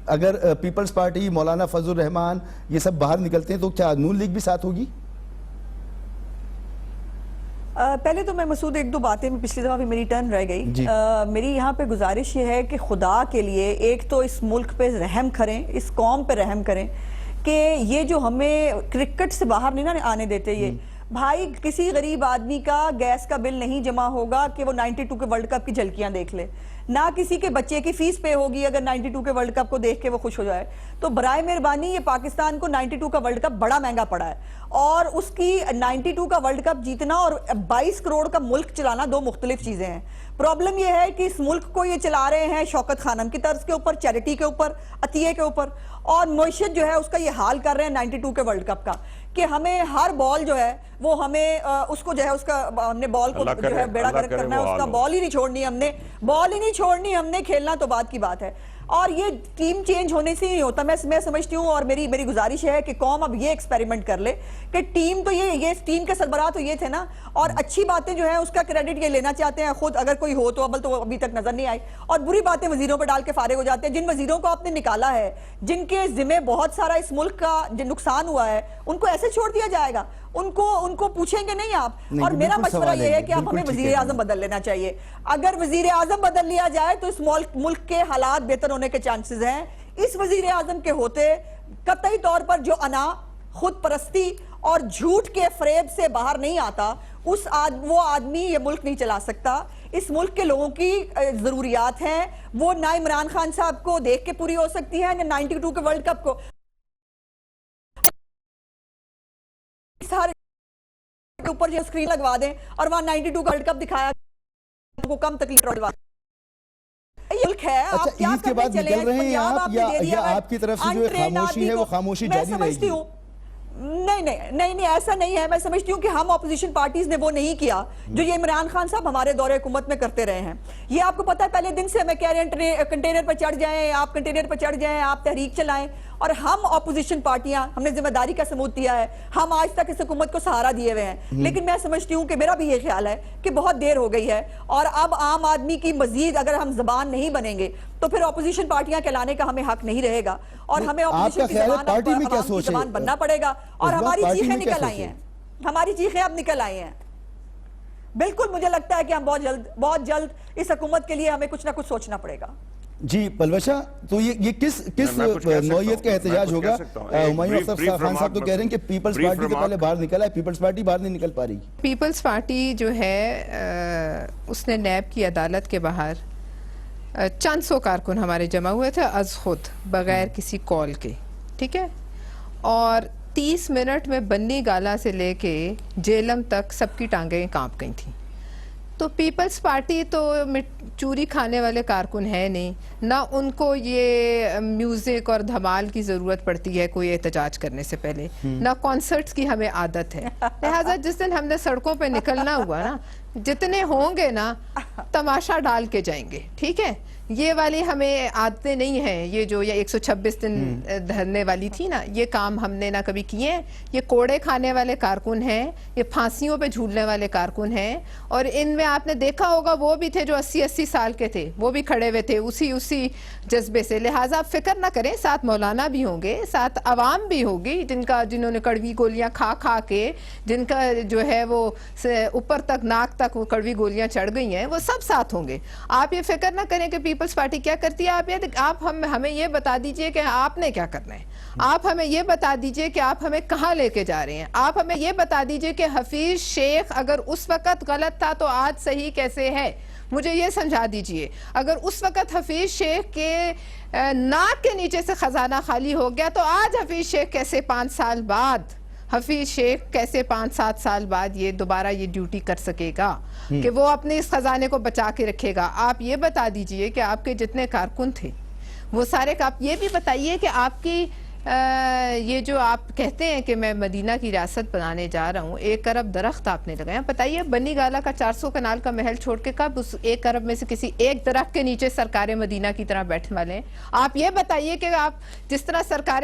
اگر پیپلز پارٹی، مولانا فضل الرحمان یہ سب باہر نکلتے ہیں تو کیا نون لیگ بھی ساتھ ہوگی؟ پہلے تو میں مسعود ایک دو باتیں میں پچھلی دفعہ بھی میری ٹرن رہ گئی۔ میری یہاں پہ گزارش یہ ہے کہ خدا کے لیے ایک تو اس ملک پہ رحم کریں، اس قوم پہ رحم کریں کہ یہ جو ہمیں کرکٹ سے باہر نہیں نہ آنے دیتے۔ یہ بھائی کسی غریب آدمی کا گیس کا بل نہیں جمع ہوگا کہ وہ 92 کے ورلڈ کپ کی جھلکیاں دیکھ لے، نہ کسی کے بچے کی فیس پے ہوگی اگر 92 کے ورلڈ کپ کو دیکھ کے وہ خوش ہو جائے۔ تو برائے مہربانی یہ پاکستان کو 92 کا ورلڈ کپ بڑا مہنگا پڑا ہے، اور اس کی 92 کا ورلڈ کپ جیتنا اور 22 کروڑ کا ملک چلانا دو مختلف چیزیں ہیں۔ پرابلم یہ ہے کہ اس ملک کو یہ چلا رہے ہیں شوکت خانم کی طرز کے اوپر، چیریٹی کے اوپر، عطیے کے اوپر، اور معیشت جو ہے اس کا یہ حال کر رہے ہیں 92 کے ورلڈ کپ کا کہ ہمیں ہر بال جو ہے وہ ہمیں اس کو جو ہے اس کا ہم نے بال کو جو ہے بیڑا گرک کرنا ہے، اس کا بال ہی نہیں چھوڑنی، ہم نے بال ہی نہیں چھوڑنی، ہم نے کھیلنا تو بعد کی بات ہے۔ اور یہ ٹیم چینج ہونے سے نہیں ہوتا۔ میں سمجھتی ہوں اور میری گزارش ہے کہ قوم اب یہ ایکسپیریمنٹ کر لے کہ ٹیم تو یہ ٹیم کے سربراہ تو یہ تھے نا، اور اچھی باتیں جو ہیں اس کا کریڈٹ یہ لینا چاہتے ہیں خود، اگر کوئی ہو تو ابل تو ابھی تک نظر نہیں آئی، اور بری باتیں وزیروں پہ ڈال کے فارغ ہو جاتے ہیں۔ جن وزیروں کو آپ نے نکالا ہے، جن کے ذمہ بہت سارا اس ملک کا جو نقصان ہوا ہے، ان کو ایسے چھوڑ دیا جائے گا؟ ان کو پوچھیں گے نہیں آپ؟ اور میرا مشورہ یہ ہے کہ اب ہمیں وزیر اعظم بدل لینا چاہیے۔ اگر وزیر اعظم بدل لیا جائے تو اس ملک کے حالات بہتر ہونے کے چانسز ہیں۔ اس وزیر اعظم کے ہوتے قطعی طور پر جو انا، خود پرستی اور جھوٹ کے فریب سے باہر نہیں آتا، وہ آدمی یہ ملک نہیں چلا سکتا۔ اس ملک کے لوگوں کی ضروریات ہیں، وہ نہ عمران خان صاحب کو دیکھ کے پوری ہو سکتی ہیں، نہ 92 کے ورلڈ کپ کو کے اوپر جو اسکرین لگوا دیں اور وہاں 92 کا ورلڈ کپ دکھایا کو کم تکلیف روڈوا ملک ہے۔ اچھا، عید کے بعد نکل رہے ہیں آپ یا آپ کی طرف سے جو خاموشی ہے وہ خاموشی جاری رہے گی؟ نہیں ایسا نہیں ہے۔ میں سمجھتی ہوں کہ ہم اپوزیشن پارٹیز نے وہ نہیں کیا جو یہ عمران خان صاحب ہمارے دور حکومت میں کرتے رہے ہیں۔ یہ آپ کو پتہ ہے پہلے دن سے ہمیں کہہ رہے ہیں کنٹینر پر چڑھ جائیں، آپ کنٹینر پر چڑھ جائیں، آپ تحریک چلائیں، اور ہم اپوزیشن پارٹیاں ہم نے ذمہ داری کا ثبوت دیا ہے، ہم آج تک اس حکومت کو سہارا دیے ہوئے ہیں۔ لیکن میں سمجھتی ہوں کہ میرا بھی یہ خیال ہے کہ بہت دیر ہو گئی ہے، اور اب عام آدمی کی مزید اگر ہم زبان نہیں بنیں گے تو پھر اپوزیشن پارٹیاں کہلانے کا ہمیں حق نہیں رہے گا، اور ہمیں اپوزیشن کی زبان بننا پڑے گا۔ اور ہماری چیخیں نکل آئی ہیں، ہماری چیخیں اب نکل آئی ہیں۔ بالکل مجھے لگتا ہے کہ ہم بہت جلد اس حکومت کے لیے ہمیں کچھ نہ کچھ سوچنا پڑے گا۔ جی پلوشا، تو یہ کس نوعیت کا احتجاج ہوگا؟ ہمایوں اختر خان صاحب تو کہہ رہے ہیں کہ پیپلز پارٹی تو پہلے باہر نکلا ہے، پیپلز پارٹی باہر نہیں نکل پا رہی۔ پیپلز پارٹی جو ہے اس نے نیب کی عدالت کے باہر چند سو کارکن ہمارے جمع ہوئے تھے از خود، بغیر کسی کال کے، ٹھیک ہے، اور 30 منٹ میں بنی گالا سے لے کے جیلم تک سب کی ٹانگیں کانپ گئی تھیں۔ تو پیپلز پارٹی تو چوری کھانے والے کارکن ہے نہیں، نہ ان کو یہ میوزک اور دھمال کی ضرورت پڑتی ہے کوئی احتجاج کرنے سے پہلے، نہ کانسرٹس کی ہمیں عادت ہے. لہٰذا جس دن ہم نے سڑکوں پہ نکلنا ہوا نا، جتنے ہوں گے نا تماشا ڈال کے جائیں گے. ٹھیک ہے، یہ والی ہمیں عادتیں نہیں ہیں. یہ جو یہ 126 دن دھرنے والی تھی نا، یہ کام ہم نے نہ کبھی کیے ہیں. یہ کوڑے کھانے والے کارکن ہیں، یہ پھانسیوں پہ جھولنے والے کارکن ہیں. اور ان میں آپ نے دیکھا ہوگا وہ بھی تھے جو 80 سال کے تھے، وہ بھی کھڑے ہوئے تھے اسی جذبے سے. لہٰذا آپ فکر نہ کریں، ساتھ مولانا بھی ہوں گے، ساتھ عوام بھی ہوگی جنہوں نے کڑوی گولیاں کھا کے، جن کا جو ہے وہ اوپر تک ناک تک وہ کڑوی گولیاں چڑھ گئی ہیں، وہ سب ساتھ ہوں گے. آپ یہ فکر نہ کریں کہ پیپلز پارٹی کیا کرتی ہے. آپ ہمیں یہ بتا دیجئے کہ آپ نے کیا کرنا ہے. آپ ہمیں یہ بتا دیجئے کہ آپ ہمیں کہاں لے کے جا رہے ہیں. آپ ہمیں یہ بتا دیجئے کہ حفیظ شیخ اگر اس وقت غلط تھا تو آج صحیح کیسے ہے. مجھے یہ سمجھا دیجئے، اگر اس وقت حفیظ شیخ کے ناک کے نیچے سے خزانہ خالی ہو گیا تو آج حفیظ شیخ کیسے 5 سال بعد، حفیظ شیخ کیسے 5-7 سال بعد یہ دوبارہ یہ ڈیوٹی کر سکے گا کہ وہ اپنے اس خزانے کو بچا کے رکھے گا. آپ یہ بتا دیجئے کہ آپ کے جتنے کارکن تھے وہ سارے کا، آپ یہ بھی بتائیے کہ آپ کی یہ جو آپ کہتے ہیں کہ میں مدینہ کی ریاست بنانے جا رہا ہوں، 1 ارب درخت آپ نے لگایا. بتائیے بنی گالہ کا 400 کنال کا محل چھوڑ کے کب اس 1 ارب میں سے کسی ایک درخت کے نیچے سرکار مدینہ کی طرح بیٹھنے والے ہیں؟ آپ یہ بتائیے کہ آپ جس طرح سرکار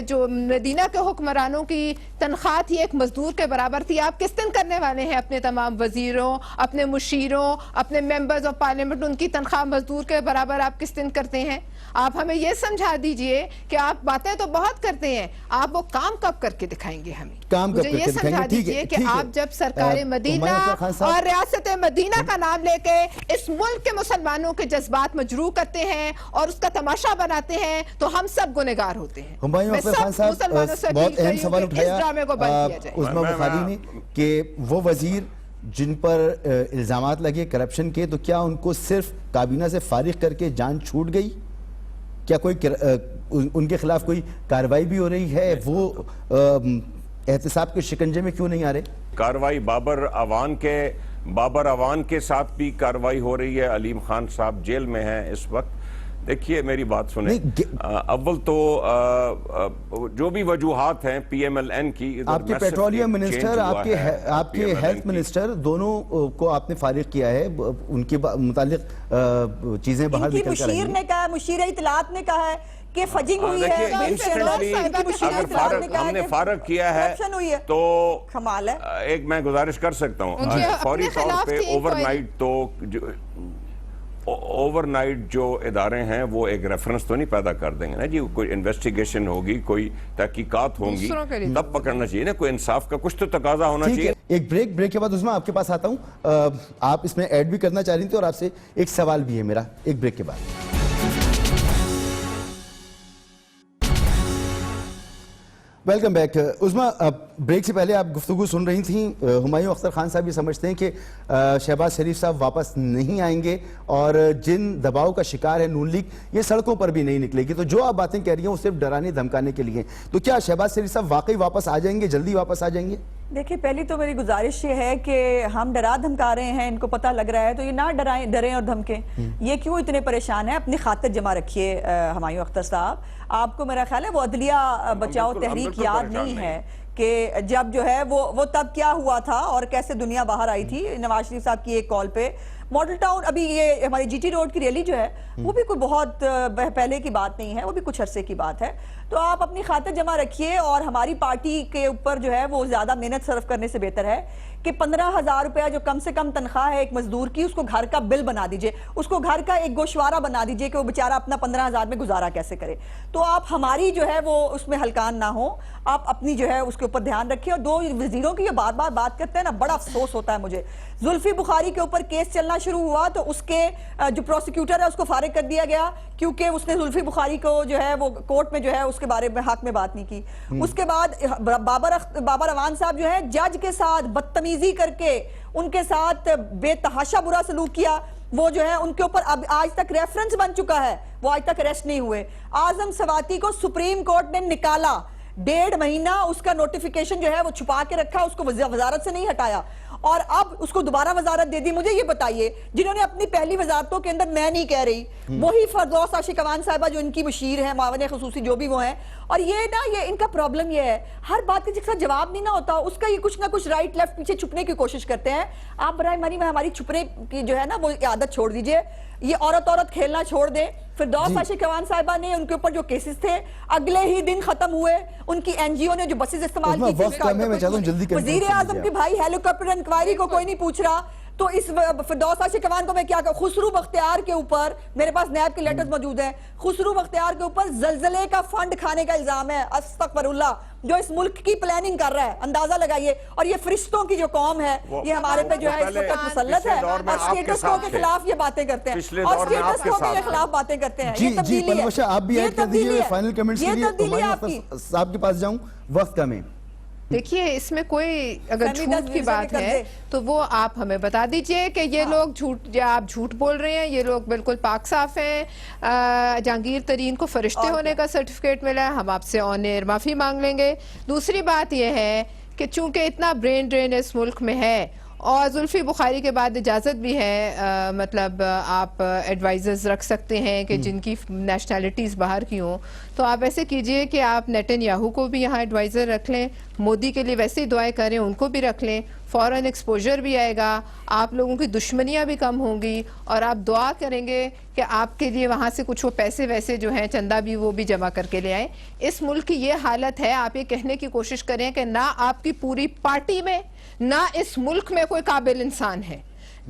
جو مدینہ کے حکمرانوں کی تنخواہ تھی ایک مزدور کے برابر تھی، آپ کس دن کرنے والے ہیں اپنے تمام وزیروں، اپنے مشیروں، اپنے ممبرز آف پارلیمنٹ، ان کی تنخواہ مزدور کے برابر آپ کس دن کرتے ہیں؟ آپ ہمیں یہ سمجھا دیجئے کہ آپ باتیں تو بہت کرتے ہیں، آپ وہ کام کب کر کے دکھائیں گے ہمیں؟ مجھے یہ سمجھا دیجئے کہ آپ جب سرکار مدینہ اور ریاست مدینہ کا نام لے کے اس ملک کے مسلمانوں کے جذبات مجروح کرتے ہیں اور اس کا تماشا بناتے ہیں تو ہم سب گنہگار ہوتے ہیں. ہمایوں اختر خان صاحب بہت اہم سوال اٹھایا عظمیٰ بخاری نے کہ وہ وزیر جن پر الزامات لگے کرپشن کے، تو کیا ان کو صرف کابینہ سے فارغ کر کے جان چھوٹ گئی؟ کیا کوئی ان کے خلاف کوئی کارروائی بھی ہو رہی ہے؟ وہ احتساب کے شکنجے میں کیوں نہیں آ رہے؟ کارروائی بابر اوان کے ساتھ بھی کارروائی ہو رہی ہے. علیم خان صاحب جیل میں ہیں اس وقت. دیکھیے میری بات سنیں، اول تو جو بھی وجوہات ہیں پی ایم ایل این کی، آپ کے پیٹرولیم منسٹر، آپ کے ہیلتھ منسٹر، دونوں کو آپ نے فارغ کیا ہے. ان کے متعلق چیزیں باہر نکل کر مشیر نے کہا، مشیر اطلاعات نے کہا ہے کہ فجنگ ہوئی ہے. اگر ہم نے فارغ کیا ہے تو ایک میں گزارش کر سکتا ہوں، فوری طور پہ اوور نائٹ جو ادارے ہیں وہ ایک ریفرنس تو نہیں پیدا کر دیں گے نا جی. کوئی انویسٹیگیشن ہوگی، کوئی تحقیقات ہوں گی، تب پکڑنا چاہیے نا. کوئی انصاف کا کچھ تو تقاضا ہونا چاہیے. ایک بریک کے بعد عظمیٰ آپ کے پاس آتا ہوں. آپ اس میں ایڈ بھی کرنا چاہ رہی تھی اور آپ سے ایک سوال بھی ہے میرا. ایک بریک کے بعد ویلکم بیک. عظمیٰ بریک سے پہلے آپ گفتگو سن رہی تھیں. ہمایوں اختر خان صاحب یہ سمجھتے ہیں کہ شہباز شریف صاحب واپس نہیں آئیں گے اور جن دباؤ کا شکار ہے نون لیگ، یہ سڑکوں پر بھی نہیں نکلے گی. تو جو آپ باتیں کہہ رہی ہیں وہ صرف ڈرانے دھمکانے کے لیے. تو کیا شہباز شریف صاحب واقعی واپس آ جائیں گے، جلدی واپس آ جائیں گے؟ دیکھیں، پہلی تو میری گزارش یہ ہے کہ ہم ڈرا دھمکا رہے ہیں، ان کو پتہ لگ رہا ہے تو یہ نہ ڈریں اور دھمکیں. یہ کیوں اتنے پریشان ہیں؟ اپنی خاطر جمع رکھیے. ہمایوں اختر صاحب، آپ کو میرا خیال ہے وہ عدلیہ بچاؤ تحریک یاد نہیں ہے کہ جب جو ہے وہ تب کیا ہوا تھا اور کیسے دنیا باہر آئی تھی. نواز شریف صاحب کی ایک کال پہ ماڈل ٹاؤن، ابھی یہ ہماری جی ٹی روڈ کی ریلی جو ہے وہ بھی کوئی بہت پہلے کی بات نہیں ہے، وہ بھی کچھ عرصے کی بات ہے. تو آپ اپنی خاطر جمع رکھیے اور ہماری پارٹی کے اوپر جو ہے وہ زیادہ محنت صرف کرنے سے بہتر ہے کہ 15,000 روپیہ جو کم سے کم تنخواہ ہے ایک مزدور کی، اس کو گھر کا بل بنا دیجئے، اس کو گھر کا ایک گوشوارہ بنا دیجئے کہ وہ بیچارہ اپنا 15,000 میں گزارا کیسے کرے. تو آپ ہماری جو ہے وہ اس میں ہلکان نہ ہوں، آپ اپنی جو ہے اس کے اوپر دھیان رکھیے. اور 2 وزیروں کی یہ بات کرتے ہیں نا، بڑا افسوس ہوتا ہے مجھے. زلفی بخاری کے اوپر کیس چلنا شروع ہوا تو اس کے جو پروسیکیوٹر ہے اس کو فارغ کر دیا گیا کیونکہ اس نے زلفی بخاری کو جو ہے وہ کورٹ میں جو ہے اس کے بارے میں حق میں بات نہیں کی. اس کے بعد بابر اوان صاحب جو ہے جج کے ساتھ بدتمیزی کر کے ان کے ساتھ بے تحاشا برا سلوک کیا. وہ جو ہے ان کے اوپر اب آج تک ریفرنس بن چکا ہے، وہ آج تک اریسٹ نہیں ہوئے. اعظم سواتی کو سپریم کورٹ نے نکالا، 1.5 مہینہ اس کا نوٹیفیکیشن جو ہے وہ چھپا کے رکھا، اس کو وزارت سے نہیں ہٹایا. اور اب اس کو دوبارہ وزارت دے دی. مجھے یہ بتائیے جنہوں نے اپنی پہلی وزارتوں کے اندر میں نہیں کہہ رہی, وہی فردوس عاشق اعوان صاحبہ جو ان کی مشیر ہیں, معاون خصوصی جو بھی وہ ہیں, اور یہ ان کا پرابلم یہ ہے ہر بات کے جس کا جواب نہیں نہ ہوتا اس کا یہ کچھ نہ کچھ رائٹ لیفٹ پیچھے چھپنے کی کوشش کرتے ہیں. آپ برائے مہربانی ہماری چھپنے کی جو ہے نا وہ عادت چھوڑ دیجئے, یہ عورت کھیلنا چھوڑ دیں. فردوس عاشق اعوان صاحبہ نے ان کے اوپر جو کیسز تھے اگلے ہی دن ختم ہوئے, ان کی این جی او نے جو بسز استعمال کی تھی, وزیر اعظم کے بھائی ہیلی کاپٹر انکوائری کو کوئی نہیں پوچھ رہا. تو اس فردوس عاشق اعوان کو میں کیا کہوں, خسرو بختیار کے اوپر میرے پاس نیب کے لیٹرز موجود ہیں, خسرو بختیار کے اوپر زلزلے کا فنڈ کھانے کا الزام ہے, استغفر اللہ, جو اس ملک کی پلاننگ کر رہا ہے, اندازہ لگائیے. اور یہ فرشتوں کی جو قوم ہے یہ ہمارے پہ جو ہے اس وقت مسلط ہے اور اسٹیٹس کو کے خلاف یہ باتیں کرتے ہیں, اور اسٹیٹس کو کے خلاف باتیں کرتے ہیں. یہ تبدیلی ہے, آپ بھی ایڈ کر دیجئے فائنل کمنٹس کے لیے. یہ تبدیلی آپ کی. صاحب کے پاس جاؤں, وقت کم ہے. دیکھیے اس میں کوئی اگر جھوٹ کی بات ہے تو وہ آپ ہمیں بتا دیجئے کہ یہ لوگ آپ جھوٹ بول رہے ہیں, یہ لوگ بالکل پاک صاف ہیں, جہانگیر ترین کو فرشتے ہونے کا سرٹیفکیٹ ملا ہے, ہم آپ سے آن ایئر معافی مانگ لیں گے. دوسری بات یہ ہے کہ چونکہ اتنا برین ڈرین اس ملک میں ہے اور زلفی بخاری کے بعد اجازت بھی ہے, مطلب آپ ایڈوائزرز رکھ سکتے ہیں کہ جن کی نیشنلٹیز باہر کی ہوں, تو آپ ایسے کیجئے کہ آپ نیتن یاہو کو بھی یہاں ایڈوائزر رکھ لیں, مودی کے لیے ویسے ہی دعائیں کریں, ان کو بھی رکھ لیں, فوراً ایکسپوجر بھی آئے گا, آپ لوگوں کی دشمنیاں بھی کم ہوں گی, اور آپ دعا کریں گے کہ آپ کے لیے وہاں سے کچھ وہ پیسے ویسے جو ہیں چندہ بھی وہ بھی جمع کر کے لے آئیں. اس ملک کی یہ حالت ہے, آپ یہ کہنے کی کوشش کریں کہ نہ آپ کی پوری پارٹی میں نہ اس ملک میں کوئی قابل انسان ہے.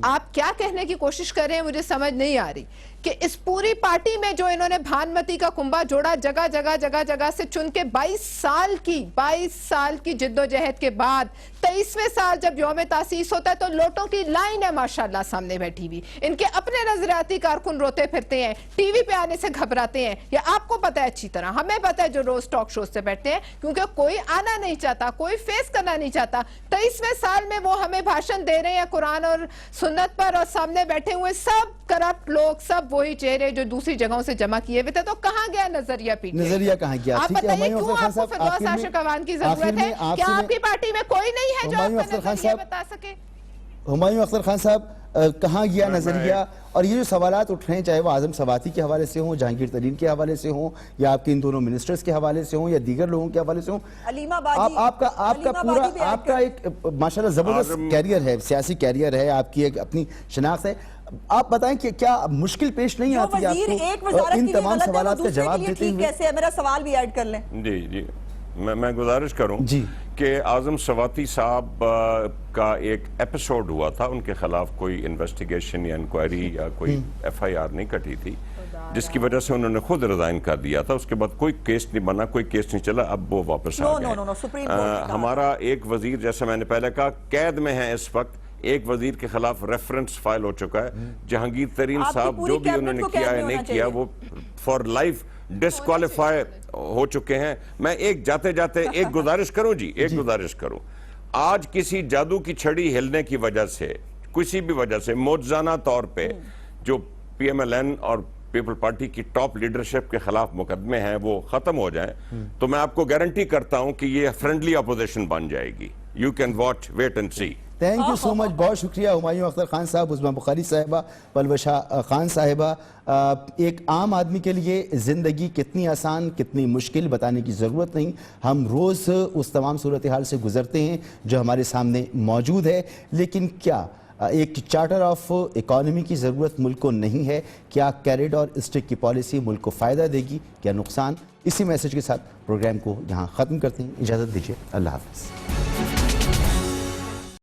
آپ کیا کہنے کی کوشش کر رہے ہیں مجھے سمجھ نہیں آ رہی کہ اس پوری پارٹی میں جو انہوں نے بھانمتی کا کنبہ جوڑا, جگہ سے چن کے 22 سال کی جد و جہد کے بعد 23ویں سال جب یوم تاسیس ہوتا ہے تو لوٹوں کی لائن ہے ماشاءاللہ سامنے بیٹھی ہوئی, ان کے اپنے نظریاتی کارکن روتے پھرتے ہیں, ٹی وی پہ آنے سے گھبراتے ہیں. یہ آپ کو پتا ہے اچھی طرح, ہمیں پتا ہے جو روز ٹاک شوز سے بیٹھتے ہیں, کیونکہ کوئی آنا نہیں چاہتا, کوئی فیس کرنا نہیں چاہتا. 23ویں سال میں وہ ہمیں بھاشن دے رہے ہیں قرآن اور سنت پر, اور سامنے بیٹھے ہوئے سب کرپٹ لوگ, سب وہی چہرے جو دوسری جگہوں سے جمع کیے ہوئے تھے. تو کہاں گیا نظریہ پی ٹی آئی؟ نظریہ کہاں گیا؟ آپ بتائیے کیوں آپ کو فردوس عاشق اعوان کی ضرورت ہے؟ کیا آپ کی پارٹی میں کوئی نہیں ہے جو آپ کا نظریہ بتا سکے؟ ہمایوں اختر خان صاحب, کہاں گیا نظریہ؟ اور یہ جو سوالات اٹھ رہے ہیں, چاہے وہ اعظم سواتی کے حوالے سے ہوں, جہانگیر ترین کے حوالے سے ہوں, یا آپ کے ان دونوں منسٹرز کے حوالے سے ہوں, یا دیگر لوگوں کے حوالے سے ہوں, آپ کا ایک ماشاءاللہ زبردست کیریئر ہے, سیاسی کیریئر ہے, آپ کی ایک اپنی شناخت ہے. آپ بتائیں کہ کیا مشکل پیش نہیں آتی آپ کو ان تمام سوالات کا جواب دیتے ہوئے؟ کیسے ہے, میرا سوال بھی ایڈ کر لیں. جی میں گزارش کروں کہ اعظم سواتی صاحب کا ایک ایپیسوڈ ہوا تھا, ان کے خلاف کوئی انویسٹیگیشن یا انکوائری یا کوئی ایف آئی آر نہیں کٹی تھی, جس کی وجہ سے انہوں نے خود ریزائن کر دیا تھا. اس کے بعد کوئی کیس نہیں بنا, کوئی کیس نہیں چلا, اب وہ واپس آ گئے. ہمارا ایک وزیر, جیسے میں نے پہلے کہا, قید میں ہے اس وقت. ایک وزیر کے خلاف ریفرنس فائل ہو چکا ہے. جہانگیر ترین صاحب جو بھی انہوں نے کیا ہے نہیں کیا, وہ فار لائف ڈسکوالیفائی ہو چکے ہیں. میں ایک جاتے ایک گزارش کروں ایک گزارش کروں. آج کسی جادو کی چھڑی ہلنے کی وجہ سے, کسی بھی وجہ سے معجزانہ طور پہ جو پی ایم ایل این اور پیپل پارٹی کی ٹاپ لیڈرشپ کے خلاف مقدمے ہیں وہ ختم ہو جائیں, تو میں آپ کو گارنٹی کرتا ہوں کہ یہ فرینڈلی اپوزیشن بن جائے گی. You can watch, wait and see. Thank you so much, بہت شکریہ ہمایوں اختر خان صاحب, عظمیٰ بخاری صاحبہ, پلوشہ خان صاحبہ. ایک عام آدمی کے لیے زندگی کتنی آسان کتنی مشکل بتانے کی ضرورت نہیں, ہم روز اس تمام صورتحال سے گزرتے ہیں جو ہمارے سامنے موجود ہے. لیکن کیا ایک چارٹر آف اکانومی کی ضرورت ملک کو نہیں ہے؟ کیا کیریڈ اور اسٹک کی پالیسی ملک کو فائدہ دے گی, کیا نقصان؟ اسی میسج کے ساتھ پروگرام کو یہاں ختم کرتے ہیں. اجازت دیجیے, اللہ حافظ.